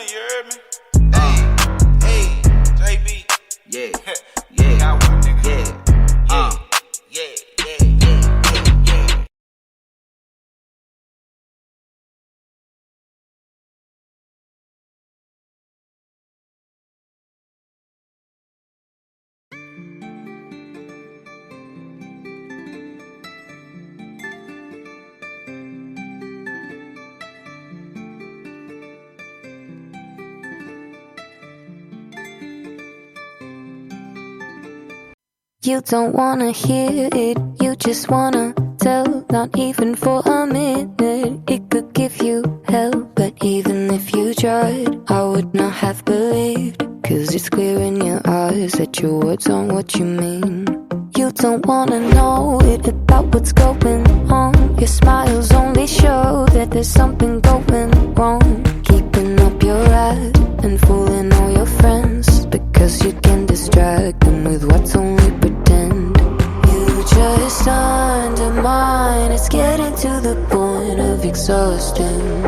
You don't wanna hear it, you just wanna tell. Not even for a minute, it could give you hell. But even if you tried, I would not have believed. Cause it's clear in your eyes that your words aren't what you mean. You don't wanna know it about what's going on. Your smiles only show that there's something going wrong. Keeping up your act and fooling all your friends, because you can distract them with what's only pretend. You just undermine, it's getting to the point of exhausting.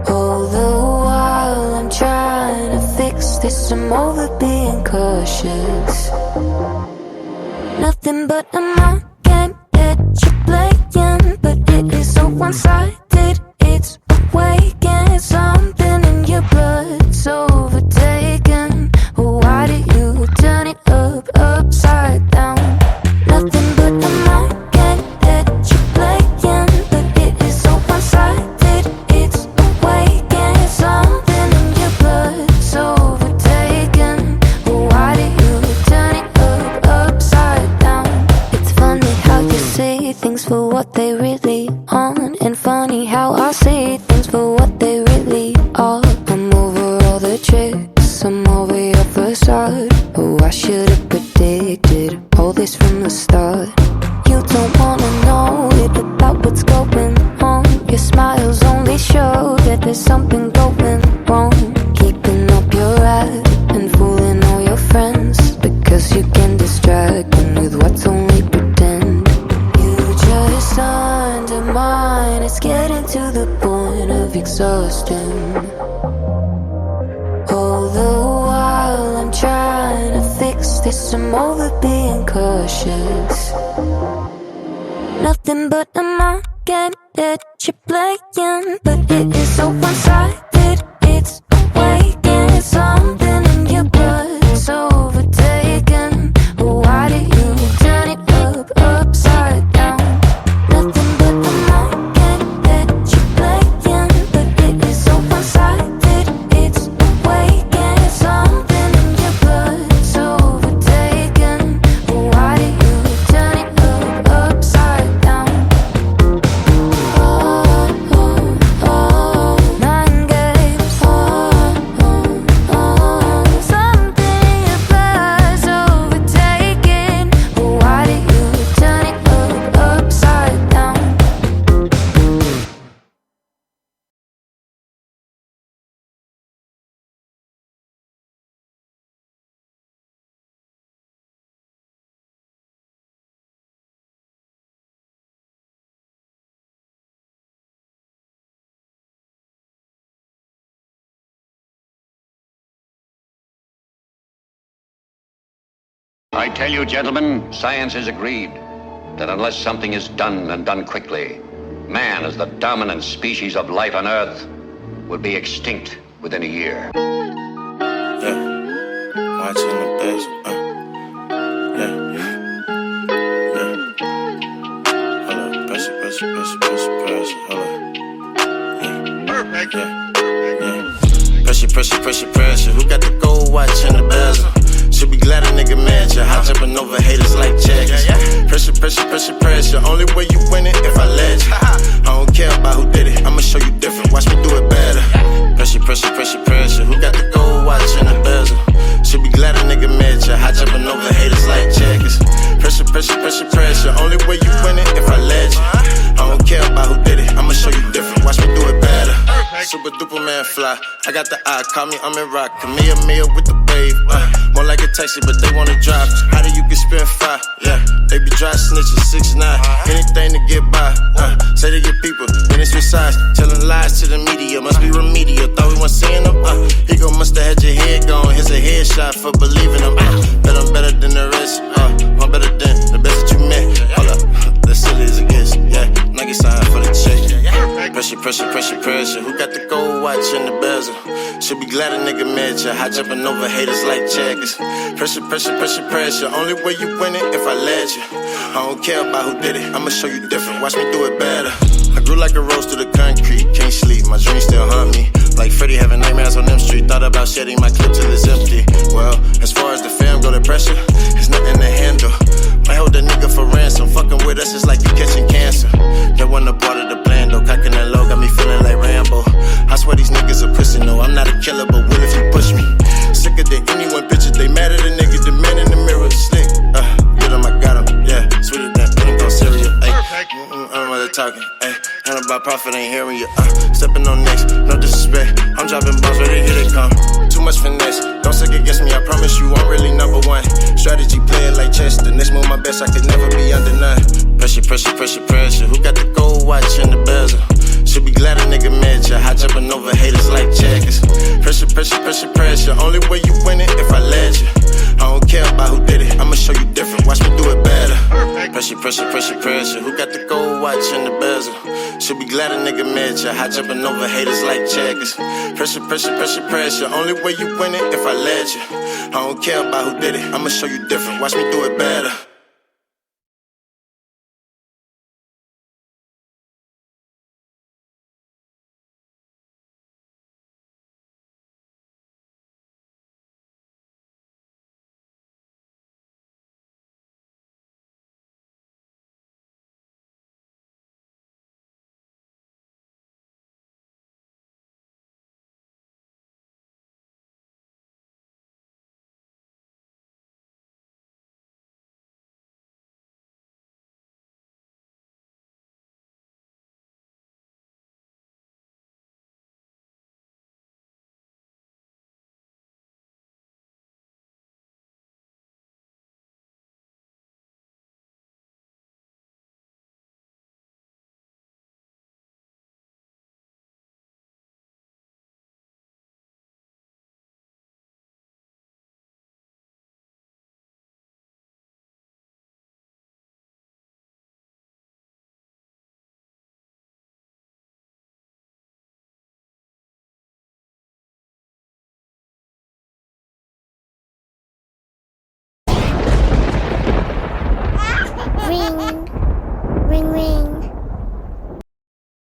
All the while I'm trying to fix this, I'm over being cautious. Nothing but a mind game that you're playing, but it is so one-sided, it's awakened. Something in your blood's overtaken. Why do you turn it upside down? Nothing but a mind game that you're playing, but it is so one-sided, it's awakened. Something in your blood's overtaken. Why do you turn it upside down? It's funny how you say things for what they really aren't, and funny how I say things for what they really are. I'm over all the tricks, I'm over your facade. Oh, I should've predicted all this from the start. You don't wanna know it about what's going on. Your smiles only show that there's something going wrong. Keeping up your act and fooling all your friends, because you can distract them with what's only pretend. You just undermine, it's getting to the point of exhausting. All the while I'm trying to fix this, I'm over being cautious. Nothing but a mind game that you're playing, but it is so one-sided, it's awakened. Something in your blood's overtaken. Why do you turn it upside down? Nothing but a mind game that you're playing, but it is so one-sided, it's awakened. Something in your blood's overtaken. Why do you turn it upside down? Mind games. Something in your blood's overtaken. Why do you turn it upside down? I tell you, gentlemen, science has agreed that unless something is done and done quickly, man, as the dominant species of life on Earth, will be extinct within a year. Yeah, watching the best. Yeah. Hold up, pressure. Hold up. Perfect. Yeah. Pressure. Who got the gold watch in the bezel? Should be glad a nigga mad ya. Hot jumping over haters like checkers. Pressure. Only way you win it if I let you. I don't care about who did it. I'ma show you different. Watch me do it better. Pressure. Who got the gold watch in the bezel? Should be glad a nigga mad ya. Hot jumping over haters like checkers. Pressure. Only way you win it if I let you. I don't care about who did it. I'ma show you different. Watch me do it better. Super duper man fly. I got the eye. Call me, I'm in rock. Camille with the wave. More like a taxi, but they wanna drive. How do you get spend 5? Yeah, they be dry snitching 6'9". Anything to get by. Say to your people, then it's switch sides. Telling lies to the media, must be remedial. Thought we weren't seeing them. He gon' musta had your head gone. Here's a headshot for believing him. Bet I'm better than the rest. I'm better than the best that you met. Hold up, that's silly as it gets. Yeah, Nike sign for the check. Pressure. Who got the gold watch in the bezel? Should be glad a nigga met ya. Hot jumping over haters like checkers. Pressure. Only way you win it if I let you. I don't care about who did it. I'ma show you different. Watch me do it better. I grew like a rose through the concrete. Can't sleep. My dreams still haunt me. Like Freddy having nightmares on them street. Thought about shedding my clip till it's empty. Well, as far as the fam go, the pressure, it's Stepping on next, no disrespect. I'm dropping bombs, ready, here they come. Too much finesse, don't second guess me, I promise you I'm really number one. Strategy play it like chess, the next move my best, I could never be under none. Pressure, pressure, pressure, pressure, who got the gold watch in the bezel? Should be glad a nigga met ya, high jumping over haters like checkers. Pressure, pressure, pressure, pressure, only way you win it if I let you. I don't care about who did it, I'ma show you different, watch me do it better. Pressure, pressure, pressure, pressure, who got the gold watch in the bezel? Should be glad a nigga met ya, high jumping over haters like checkers. Pressure, pressure, pressure, pressure, only way you win it if I let you. I don't care about who did it, I'ma show you different, watch me do it better.